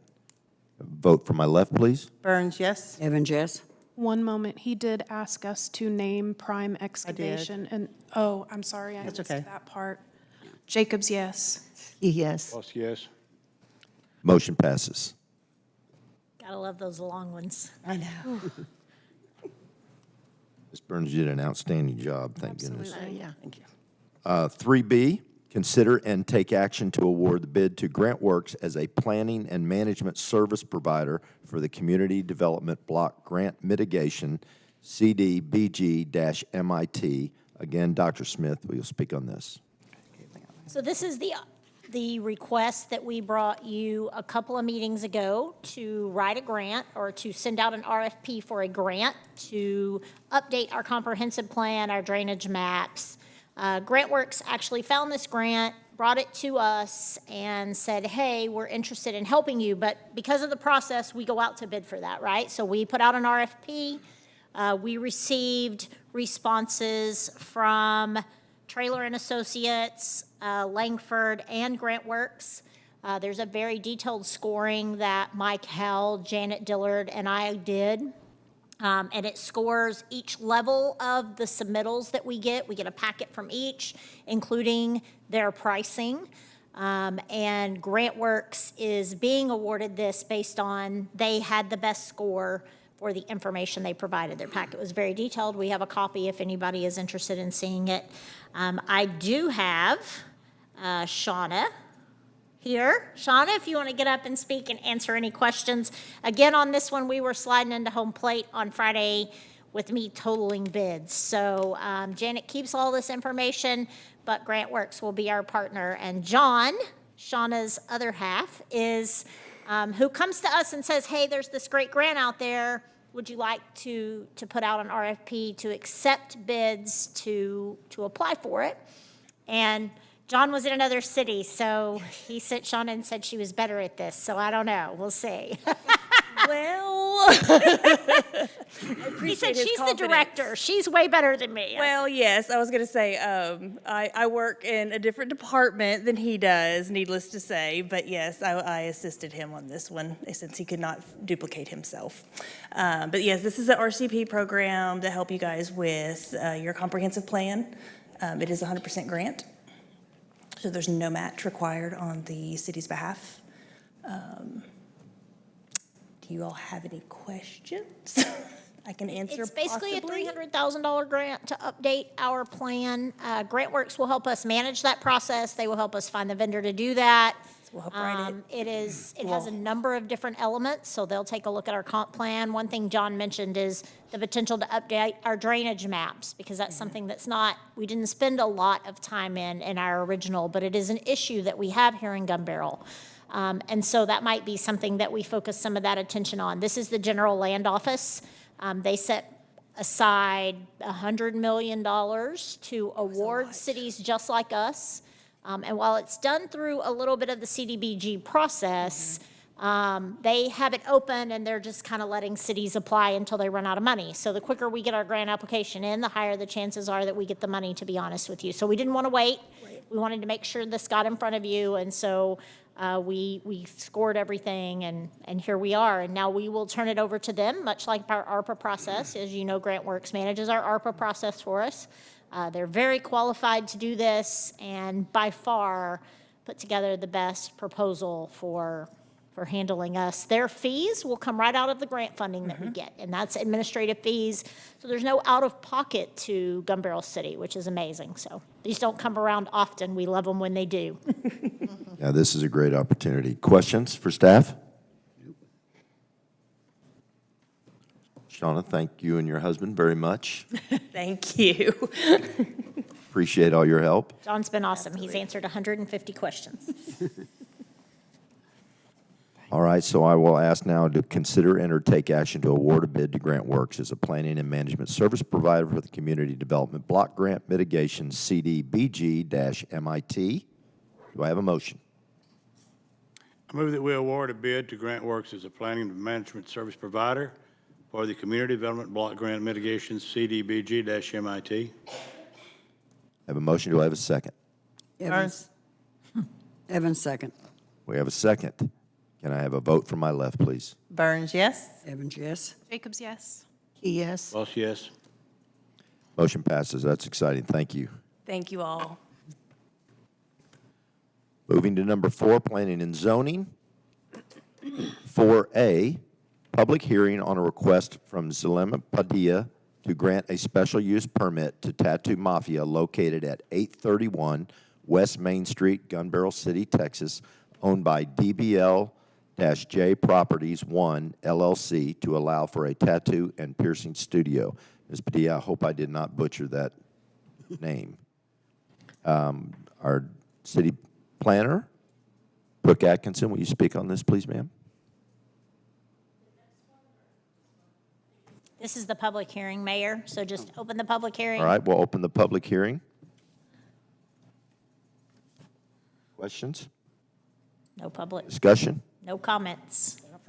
Vote for my left, please. Burns, yes? Evans, yes. One moment, he did ask us to name Prime Excavation, and, oh, I'm sorry, I That's missed okay. that part. Jacobs, yes. Yes. Boss, yes. Motion passes. gotta love those long ones. I know. Ms. Burns, you did an outstanding job, thank goodness. Yeah, thank you. 3B, consider and take action to award the bid to GrantWorks as a planning and management service provider for the Community Development Block Grant Mitigation, CDBG-MIT. Again, Dr. Smith, will you speak on this? So this is the request that we brought you a couple of meetings ago to write a grant or to send out an RFP for a grant to update our comprehensive plan, our drainage maps. GrantWorks actually found this grant, brought it to us, and said, hey, we're interested in helping you, but because of the process, we go out to bid for that, right? So we put out an RFP. We received responses from Traylor and Associates, Langford, and GrantWorks. There's a very detailed scoring that Mike Howell, Janet Dillard, and I did. And it scores each level of the submittals that we get. We get a packet from each, including their pricing. And GrantWorks is being awarded this based on they had the best score for the information they provided. Their packet was very detailed. We have a copy if anybody is interested in seeing it. I do have Shauna here. Shauna, if you want to get up and speak and answer any questions. Again, on this one, we were sliding into home plate on Friday with me totaling bids. So Janet keeps all this information, but GrantWorks will be our partner. And John, Shauna's other half, is who comes to us and says, hey, there's this great grant out there. Would you like to put out an RFP to accept bids to apply for it? And John was in another city, so he sent Shauna and said she was better at this. So I don't know. We'll see. Well, He said she's the director. She's way better than me. well, yes, I was going to say, I work in a different department than he does, needless to say. But yes, I assisted him on this one since he could not duplicate himself. But yes, this is an RCP program to help you guys with your comprehensive plan. It is 100% grant. So there's no match required on the city's behalf. Do you all have any questions, I can answer It's basically possibly. a $300,000 grant to update our plan. GrantWorks will help us manage that process. They will help us find the vendor to do that. We'll help write it. It has a number of different elements, so they'll take a look at our comp plan. One thing John mentioned is the potential to update our drainage maps, because that's something that's not, we didn't spend a lot of time in our original, but it is an issue that we have here in Gun Barrel. And so that might be something that we focus some of that attention on. This is the General Land Office. They set aside $100 million to award cities just like us. And while it's done through a little bit of the CDBG process, they have it open and they're just kind of letting cities apply until they run out of money. So the quicker we get our grant application in, the higher the chances are that we get the money, to be honest with you. So we didn't want to wait. We wanted to make sure this got in front of you, and so we scored everything, and here we are. And now we will turn it over to them, much like our ARPA process. As you know, GrantWorks manages our ARPA process for us. They're very qualified to do this, and by far put together the best proposal for handling us. Their fees will come right out of the grant funding that we get, and that's administrative fees. So there's no out-of-pocket to Gun Barrel City, which is amazing. So these don't come around often. We love them when they do. Now, this is a great opportunity. Questions for staff? Shauna, thank you and your husband very much. Thank you. Appreciate all your help. John's been awesome. He's answered 150 questions. All right, so I will ask now to consider and or take action to award a bid to GrantWorks as a planning and management service provider for the Community Development Block Grant Mitigation CDBG-MIT. Do I have a motion? I move that we award a bid to GrantWorks as a planning and management service provider for the Community Development Block Grant Mitigation CDBG-MIT. I have a motion. Do I have a second? Evans. Evans, second. We have a second. Can I have a vote from my left, please? Burns, yes? Evans, yes. Jacobs, yes. Yes. Boss, yes. Motion passes. That's exciting. Thank you. Thank you all. Moving to number 4, planning and zoning. 4A, public hearing on a request from Zulema Padilla to grant a special use permit to Tattoo Mafia located at 831 West Main Street, Gun Barrel City, Texas, owned by DBL-J Properties 1 LLC, to allow for a tattoo and piercing studio. Ms. Padilla, I hope I did not butcher that name. Our city planner, Brooke Atkinson, will you speak on this, please, ma'am? This is the public hearing, Mayor, so just open the public hearing. All right, we'll open the public hearing. Questions? No public, Discussion? no comments. I have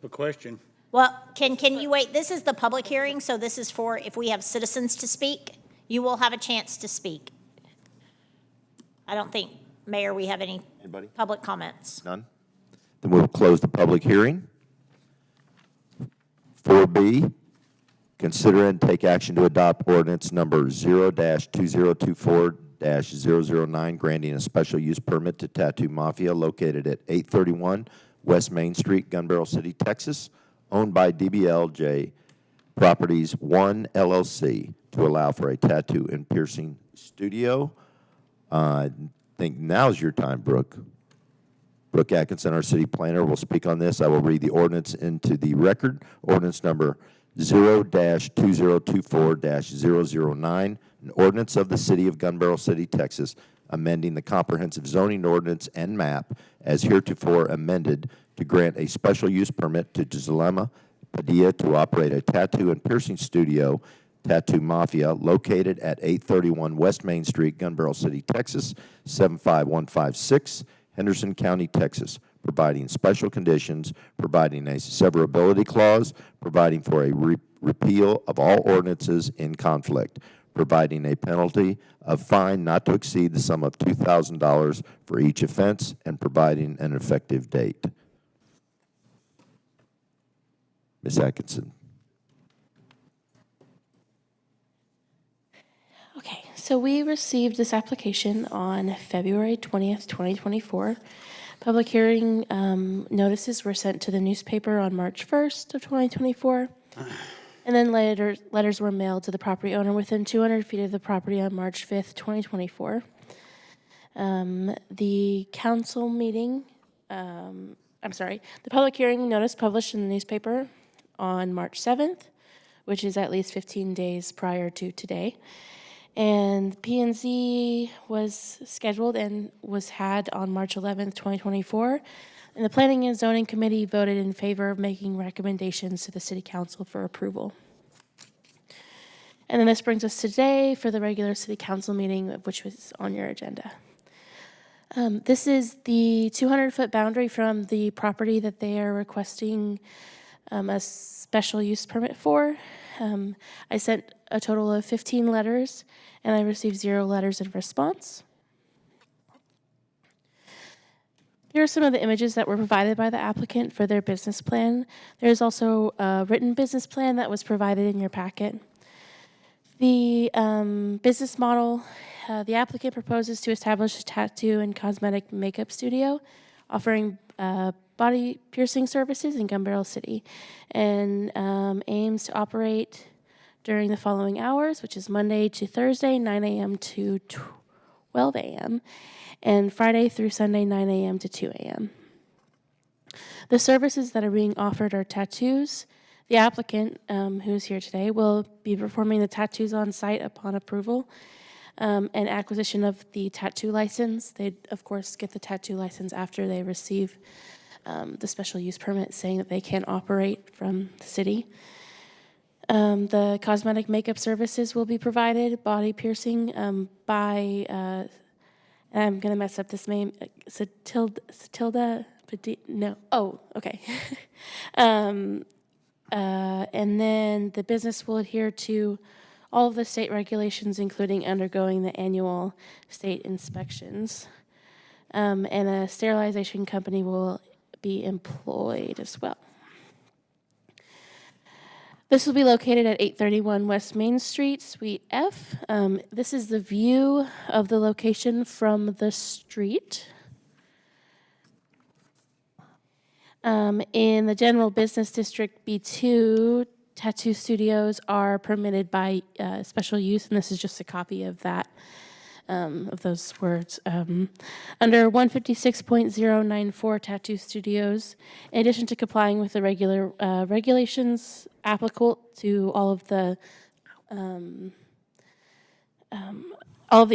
a question. Well, can you wait? This is the public hearing, so this is for if we have citizens to speak, you will have a chance to speak. I don't think, Mayor, we have any Anybody? public comments. None? Then we'll close the public hearing. 4B, consider and take action to adopt ordinance number 0-2024-009, granting a special use permit to Tattoo Mafia located at 831 West Main Street, Gun Barrel City, Texas, owned by DBL-J Properties 1 LLC, to allow for a tattoo and piercing studio. I think now's your time, Brooke. Brooke Atkinson, our city planner, will speak on this. I will read the ordinance into the record. Ordinance number 0-2024-009, an ordinance of the city of Gun Barrel City, Texas, amending the comprehensive zoning ordinance and map as heretofore amended to grant a special use permit to Zulema Padilla to operate a tattoo and piercing studio, Tattoo Mafia, located at 831 West Main Street, Gun Barrel City, Texas, 75156, Henderson County, Texas, providing special conditions, providing a severability clause, providing for a repeal of all ordinances in conflict, providing a penalty of fine not to exceed the sum of $2,000 for each offense, and providing an effective date. Ms. Atkinson. Okay, so we received this application on February 20th, 2024. Public hearing notices were sent to the newspaper on March 1st of 2024. And then letters were mailed to the property owner within 200 feet of the property on March 5th, 2024. The council meeting, the public hearing notice published in the newspaper on March 7th, which is at least 15 days prior to today. And P&Z was scheduled and was had on March 11th, 2024. And the Planning and Zoning Committee voted in favor of making recommendations to the City Council for approval. And then this brings us today for the regular City Council meeting, which was on your agenda. This is the 200-foot boundary from the property that they are requesting a special use permit for. I sent a total of 15 letters, and I received 0 letters in response. Here are some of the images that were provided by the applicant for their business plan. There's also a written business plan that was provided in your packet. The business model, the applicant proposes to establish a tattoo and cosmetic makeup studio offering body piercing services in Gun Barrel City, and aims to operate during the following hours, which is Monday to Thursday, 9 a.m. to 12 a.m., and Friday through Sunday, 9 a.m. to 2 a.m. The services that are being offered are tattoos. The applicant, who is here today, will be performing the tattoos on site upon approval and acquisition of the tattoo license. They, of course, get the tattoo license after they receive the special use permit saying that they can operate from the city. The cosmetic makeup services will be provided, body piercing by, I'm going to mess up this name, Satilda, no, oh, okay. And then the business will adhere to all of the state regulations, including undergoing the annual state inspections. And a sterilization company will be employed as well. This will be located at 831 West Main Street, Suite F. This is the view of the location from the street. In the General Business District B2, tattoo studios are permitted by special use, and this is just a copy of that, of those words. Under 156.094 tattoo studios, in addition to complying with the regular regulations applicable to all of the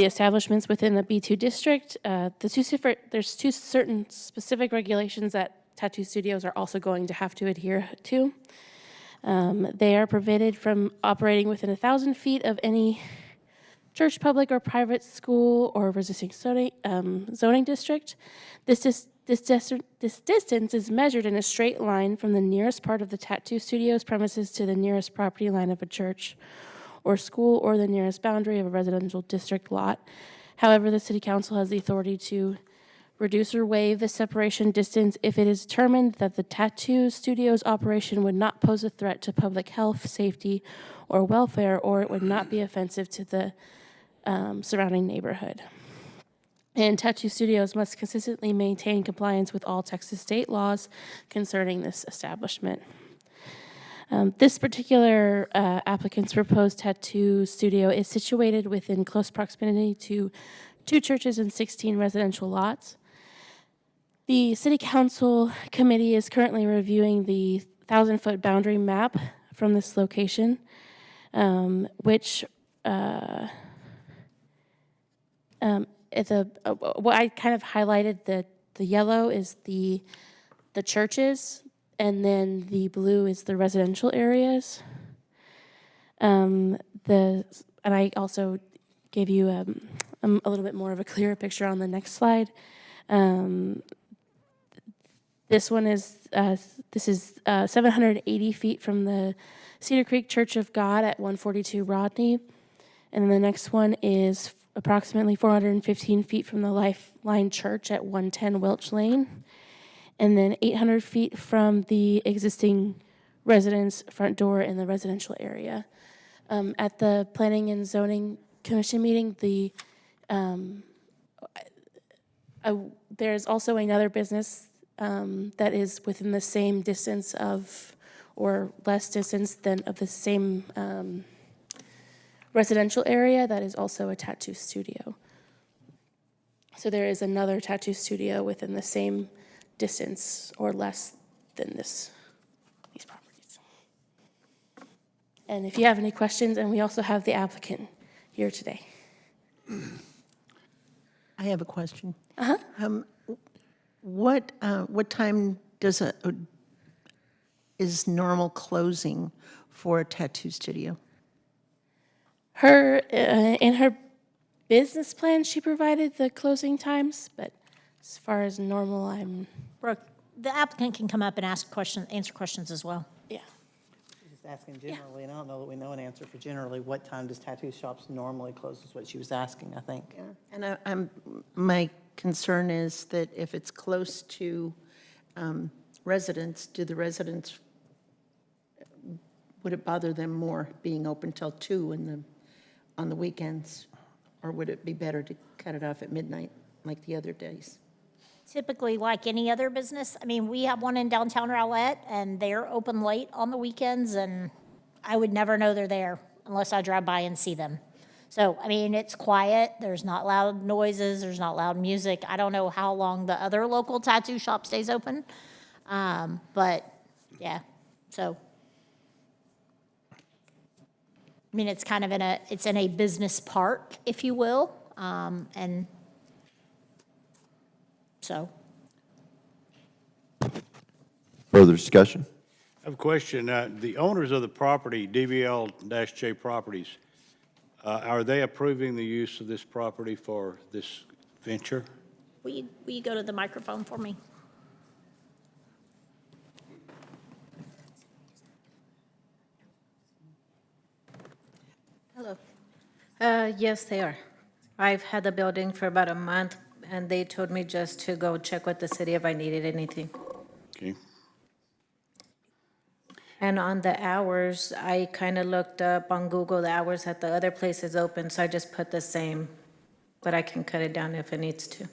establishments within the B2 district, there's two certain specific regulations that tattoo studios are also going to have to adhere to. They are prohibited from operating within 1,000 feet of any church, public, or private school or resisting zoning district. This distance is measured in a straight line from the nearest part of the tattoo studio's premises to the nearest property line of a church or school or the nearest boundary of a residential district lot. However, the City Council has the authority to reduce or waive the separation distance if it is determined that the tattoo studio's operation would not pose a threat to public health, safety, or welfare, or it would not be offensive to the surrounding neighborhood. And tattoo studios must consistently maintain compliance with all Texas state laws concerning this establishment. This particular applicant's proposed tattoo studio is situated within close proximity to 2 churches and 16 residential lots. The City Council Committee is currently reviewing the 1,000-foot boundary map from this location, which what I kind of highlighted, the yellow is the churches, and then the blue is the residential areas. And I also gave you a little bit more of a clearer picture on the next slide. This one is 780 feet from the Cedar Creek Church of God at 142 Rodney. And then the next one is approximately 415 feet from the Lifeline Church at 110 Welch Lane. And then 800 feet from the existing residence front door in the residential area. At the Planning and Zoning Commission meeting, There's also another business that is within the same distance of, or less distance than of the same residential area that is also a tattoo studio. So there is another tattoo studio within the same distance or less than these properties. And if you have any questions, and we also have the applicant here today. I have a question. What time is normal closing for a tattoo studio? In her business plan, she provided the closing times, but as far as normal, Brooke, the applicant can come up and answer questions as well. yeah. She's just asking generally, and I don't know that we know an answer for generally, what time does tattoo shops normally close is what she was asking, I think. And my concern is that if it's close to residents, would it bother them more being open till 2 on the weekends? Or would it be better to cut it off at midnight like the other days? Typically, like any other business, I mean, we have one in downtown Rowlett, and they're open late on the weekends, and I would never know they're there unless I drive by and see them. So, I mean, it's quiet, there's not loud noises, there's not loud music. I don't know how long the other local tattoo shop stays open, but, yeah, so. I mean, it's kind of it's in a business park, if you will, and so. Further discussion? I have a question. The owners of the property, DBL-J Properties, are they approving the use of this property for this venture? Will you go to the microphone for me? Hello. Yes, they are. I've had the building for about a month, and they told me just to go check with the city if I needed anything. Okay. And on the hours, I kind of looked up on Google the hours that the other place is open, so I just put the same, but I can cut it down if it needs to.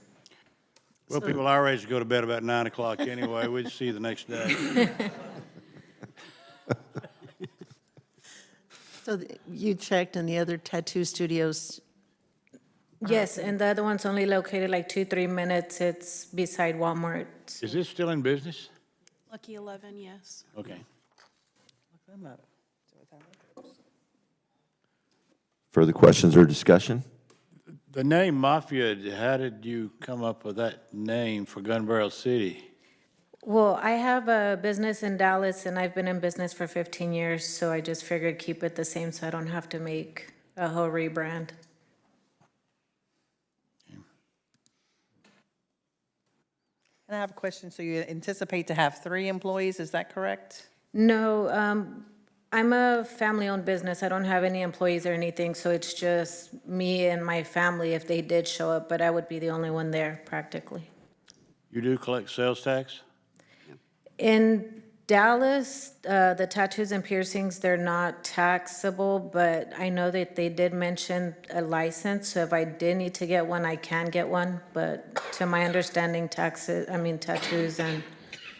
Well, people our age go to bed about 9 o'clock anyway. We'd see you the next day. So you checked and the other tattoo studios? Yes, and the other one's only located like 2-3 minutes. It's beside Walmart. Is this still in business? Lucky 11, yes. Okay. Further questions or discussion? The name Mafia, how did you come up with that name for Gun Barrel City? Well, I have a business in Dallas, and I've been in business for 15 years, so I just figured keep it the same so I don't have to make a whole rebrand. And I have a question. So you anticipate to have 3 employees, is that correct? No, I'm a family-owned business. I don't have any employees or anything, so it's just me and my family if they did show up, but I would be the only one there practically. You do collect sales tax? In Dallas, the tattoos and piercings, they're not taxable, but I know that they did mention a license, so if I did need to get one, I can get one, but to my understanding, tattoos, and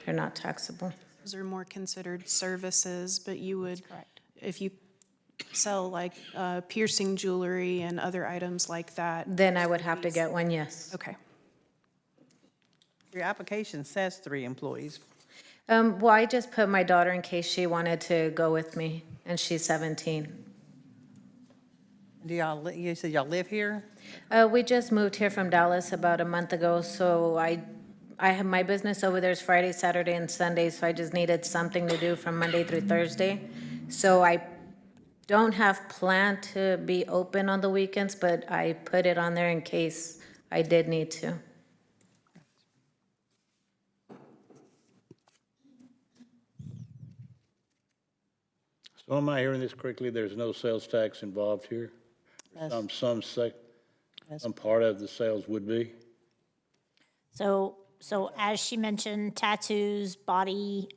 they're not taxable. Those are more considered services, but you would, if you sell like piercing jewelry and other items like that. Then I would have to get one, yes. Okay. Your application says 3 employees. Well, I just put my daughter in case she wanted to go with me, and she's 17. Do you said y'all live here? We just moved here from Dallas about a month ago, so I have my business over there is Friday, Saturday, and Sunday, so I just needed something to do from Monday through Thursday. So I don't have planned to be open on the weekends, but I put it on there in case I did need to. So am I hearing this correctly? There's no sales tax involved here? Yes. Some part of the sales would be? So as she mentioned, tattoos, body,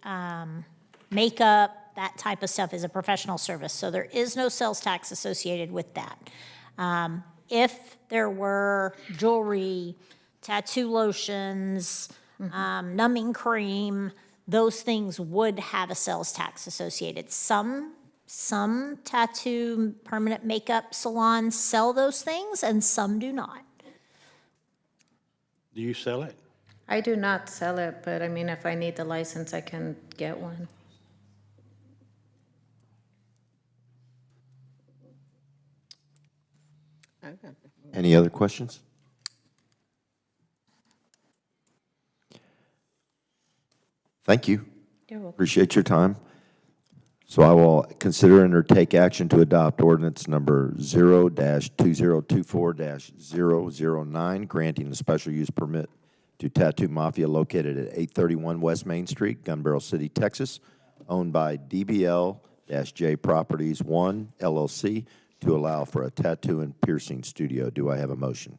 makeup, that type of stuff is a professional service. So there is no sales tax associated with that. If there were jewelry, tattoo lotions, numbing cream, those things would have a sales tax associated. Some tattoo permanent makeup salons sell those things and some do not. Do you sell it? I do not sell it, but I mean, if I need the license, I can get one. Any other questions? Thank you. You're welcome. Appreciate your time. So I will consider and or take action to adopt ordinance number 0-2024-009, granting a special use permit to Tattoo Mafia located at 831 West Main Street, Gun Barrel City, Texas, owned by DBL-J Properties 1 LLC, to allow for a tattoo and piercing studio. Do I have a motion?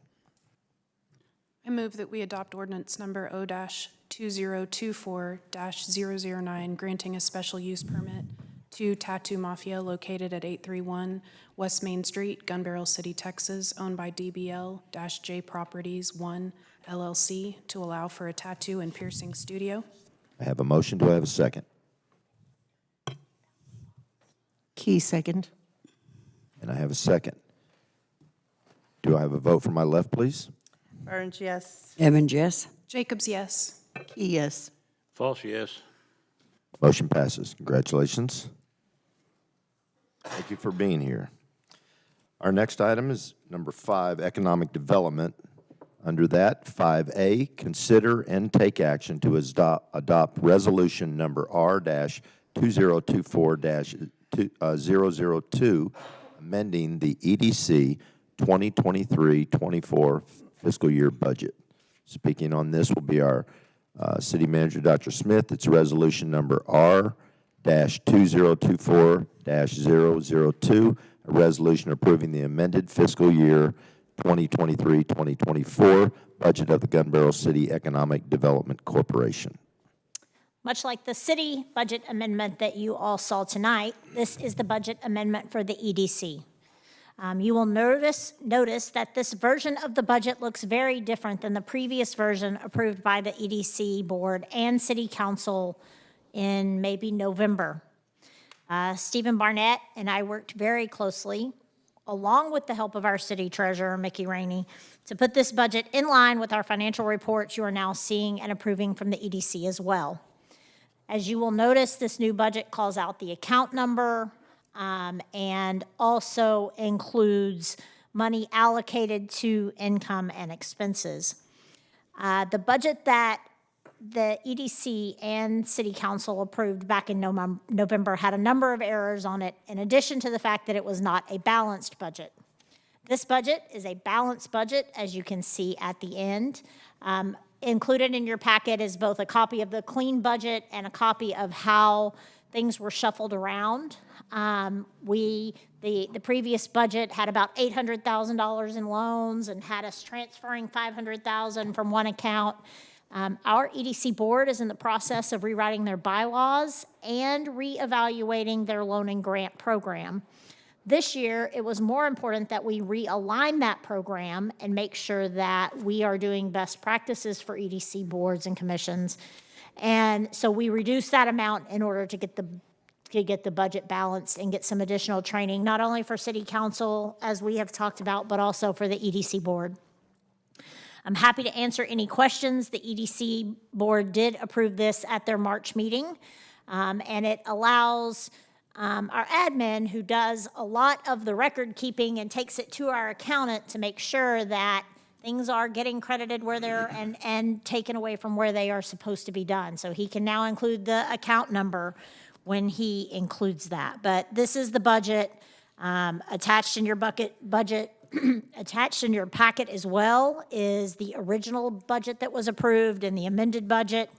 I move that we adopt ordinance number O-2024-009, granting a special use permit to Tattoo Mafia located at 831 West Main Street, Gun Barrel City, Texas, owned by DBL-J Properties 1 LLC, to allow for a tattoo and piercing studio. I have a motion. Do I have a second? Key second. And I have a second. Do I have a vote from my left, please? Burns, yes. Evans, yes. Jacobs, yes. Key, yes. False, yes. Motion passes. Congratulations. Thank you for being here. Our next item is number 5, economic development. Under that, 5A, consider and take action to adopt resolution number R-2024-002, amending the EDC 2023-24 fiscal year budget. Speaking on this will be our City Manager, Dr. Smith. It's resolution number R-2024-002, a resolution approving the amended fiscal year 2023-2024 budget of the Gun Barrel City Economic Development Corporation. Much like the city budget amendment that you all saw tonight, this is the budget amendment for the EDC. You will notice that this version of the budget looks very different than the previous version approved by the EDC board and city council in maybe November. Stephen Barnett and I worked very closely, along with the help of our city treasurer, Mickey Rainey, to put this budget in line with our financial reports you are now seeing and approving from the EDC as well. As you will notice, this new budget calls out the account number, and also includes money allocated to income and expenses. The budget that the EDC and City Council approved back in November had a number of errors on it, in addition to the fact that it was not a balanced budget. This budget is a balanced budget, as you can see at the end. Included in your packet is both a copy of the clean budget and a copy of how things were shuffled around. The previous budget had about $800,000 in loans and had us transferring $500,000 from one account. Our EDC board is in the process of rewriting their bylaws and reevaluating their loan and grant program. This year, it was more important that we realign that program and make sure that we are doing best practices for EDC boards and commissions. And so we reduced that amount in order to get the budget balanced and get some additional training, not only for City Council, as we have talked about, but also for the EDC board. I'm happy to answer any questions. The EDC board did approve this at their March meeting, and it allows our admin, who does a lot of the record keeping and takes it to our accountant to make sure that things are getting credited where they're and taken away from where they are supposed to be done. So he can now include the account number when he includes that. But this is the budget attached in your budget. Attached in your packet as well is the original budget that was approved and the amended budget.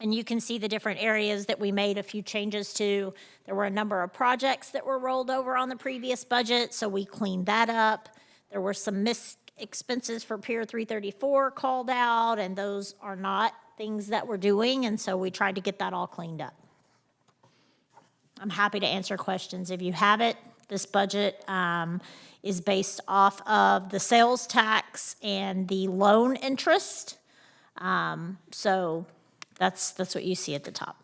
And you can see the different areas that we made a few changes to. There were a number of projects that were rolled over on the previous budget, so we cleaned that up. There were some missed expenses for Pier 334 called out, and those are not things that we're doing, and so we tried to get that all cleaned up. I'm happy to answer questions if you have it. This budget is based off of the sales tax and the loan interest. So that's what you see at the top.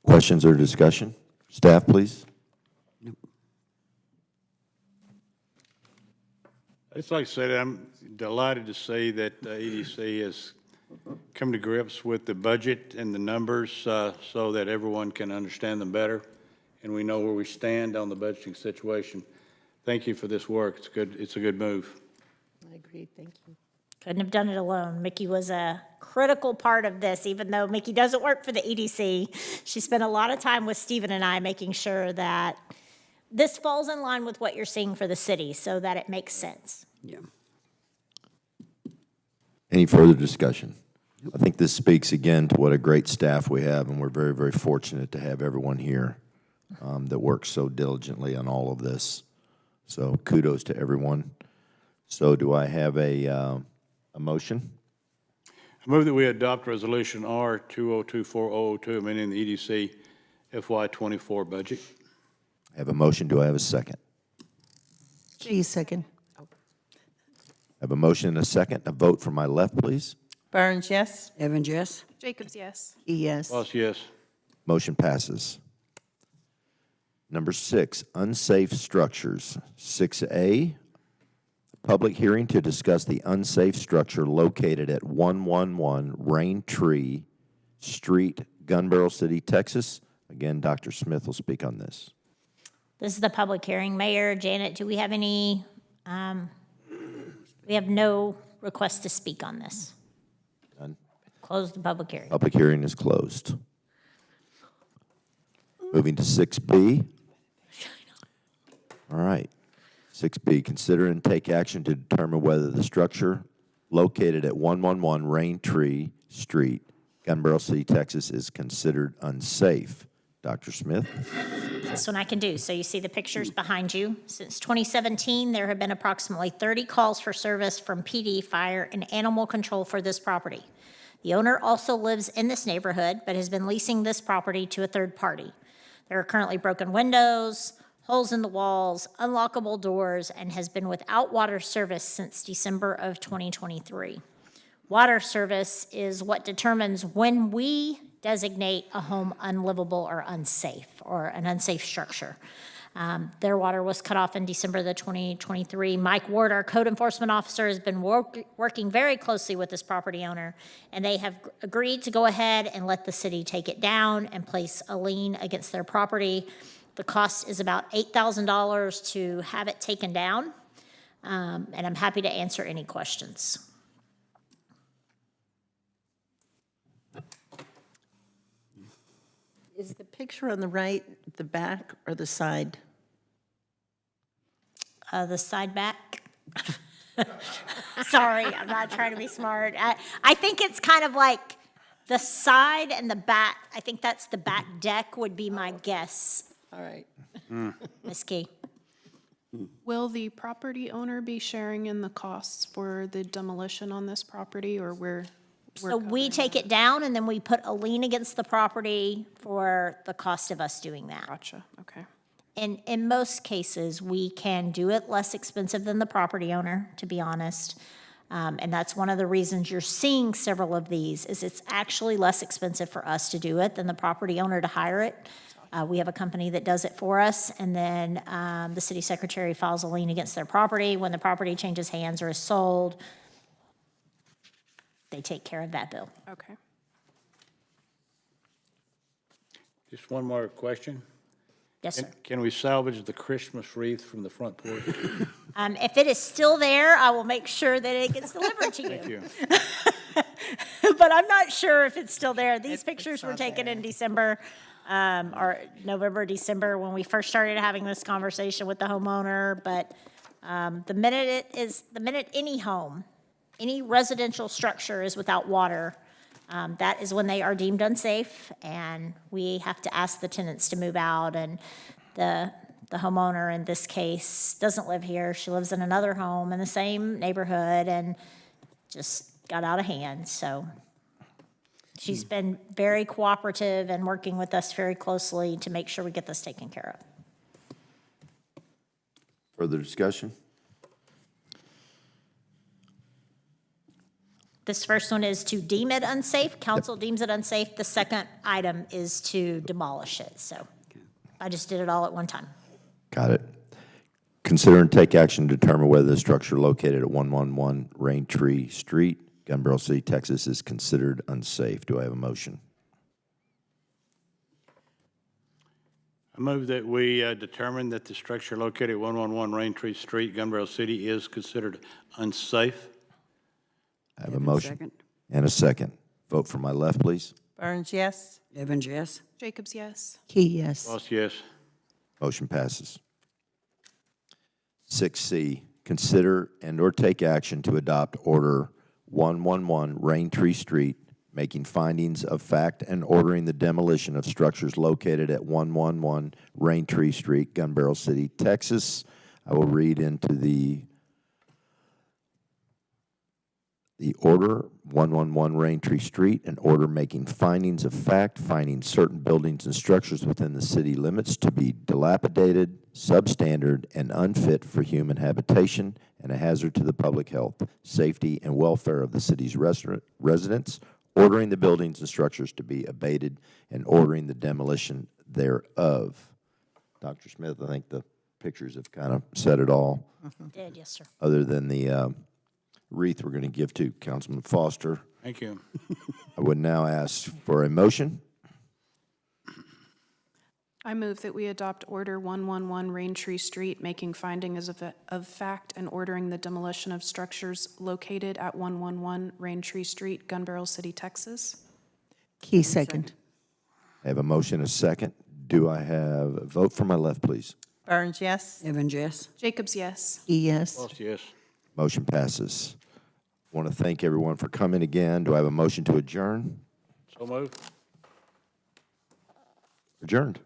Questions or discussion? Staff, please. I'd just like to say that I'm delighted to see that EDC has come to grips with the budget and the numbers so that everyone can understand them better, and we know where we stand on the budgeting situation. Thank you for this work. It's good. It's a good move. I agree, thank you. Couldn't have done it alone. Mickey was a critical part of this, even though Mickey doesn't work for the EDC. She spent a lot of time with Stephen and I making sure that this falls in line with what you're seeing for the city so that it makes sense. Yeah. Any further discussion? I think this speaks again to what a great staff we have, and we're very, very fortunate to have everyone here that works so diligently on all of this. So kudos to everyone. So do I have a motion? I move that we adopt Resolution R 2024-002, amending the EDC FY24 budget. I have a motion. Do I have a second? G, second. I have a motion and a second. A vote from my left, please. Burns, yes? Evans, yes? Jacobs, yes. Yes. Plus, yes. Motion passes. Number 6, unsafe structures. 6A, public hearing to discuss the unsafe structure located at 111 Raintree Street, Gun Barrel City, Texas. Again, Dr. Smith will speak on this. This is the public hearing. Mayor, Janet, do we have any, we have no request to speak on this. None. Close the public hearing. Public hearing is closed. Moving to 6B. All right. 6B, consider and take action to determine whether the structure located at 111 Raintree Street, Gun Barrel City, Texas, is considered unsafe. Dr. Smith? This one I can do. So you see the pictures behind you. Since 2017, there have been approximately 30 calls for service from PD, fire, and animal control for this property. The owner also lives in this neighborhood, but has been leasing this property to a third party. There are currently broken windows, holes in the walls, unlockable doors, and has been without water service since December of 2023. Water service is what determines when we designate a home unlivable or unsafe, or an unsafe structure. Their water was cut off in December of 2023. Mike Ward, our code enforcement officer, has been working very closely with this property owner, and they have agreed to go ahead and let the city take it down and place a lien against their property. The cost is about $8,000 to have it taken down, and I'm happy to answer any questions. Is the picture on the right, the back, or the side? The side back. Sorry, I'm not trying to be smart. I think it's kind of like the side and the back. I think that's the back deck would be my guess. All right. Ms. Key. Will the property owner be sharing in the costs for the demolition on this property, or we're So we take it down and then we put a lien against the property for the cost of us doing that. Gotcha, okay. And in most cases, we can do it less expensive than the property owner, to be honest. And that's one of the reasons you're seeing several of these, is it's actually less expensive for us to do it than the property owner to hire it. We have a company that does it for us, and then the city secretary files a lien against their property. When the property changes hands or is sold, they take care of that bill. Okay. Just one more question. Yes, sir. Can we salvage the Christmas wreath from the front porch? If it is still there, I will make sure that it gets delivered to you. Thank you. But I'm not sure if it's still there. These pictures were taken in December, or November, December, when we first started having this conversation with the homeowner. But the minute any home, any residential structure is without water, that is when they are deemed unsafe, and we have to ask the tenants to move out. And the homeowner in this case doesn't live here. She lives in another home in the same neighborhood and just got out of hand. So she's been very cooperative and working with us very closely to make sure we get this taken care of. Further discussion? This first one is to deem it unsafe. Council deems it unsafe. The second item is to demolish it. So I just did it all at one time. Got it. Consider and take action to determine whether the structure located at 111 Raintree Street, Gun Barrel City, Texas, is considered unsafe. Do I have a motion? I move that we determine that the structure located at 111 Raintree Street, Gun Barrel City, is considered unsafe. I have a motion and a second. Vote for my left, please. Burns, yes. Evans, yes. Jacobs, yes. Key, yes. Lost, yes. Motion passes. 6C, consider and/or take action to adopt Order 111 Raintree Street, making findings of fact and ordering the demolition of structures located at 111 Raintree Street, Gun Barrel City, Texas. I will read into the order, 111 Raintree Street, an order making findings of fact, finding certain buildings and structures within the city limits to be dilapidated, substandard, and unfit for human habitation, and a hazard to the public health, safety, and welfare of the city's residents, ordering the buildings and structures to be abated, and ordering the demolition thereof. Dr. Smith, I think the pictures have kind of said it all, Did, yes, sir. other than the wreath we're going to give to Councilman Foster. Thank you. I would now ask for a motion. I move that we adopt Order 111 Raintree Street, making findings of fact and ordering the demolition of structures located at 111 Raintree Street, Gun Barrel City, Texas. Key, second. I have a motion and a second. Do I have a vote for my left, please? Burns, yes. Evans, yes. Jacobs, yes. Key, yes. Lost, yes. Motion passes. I want to thank everyone for coming again. Do I have a motion to adjourn? So moved. Adjourned.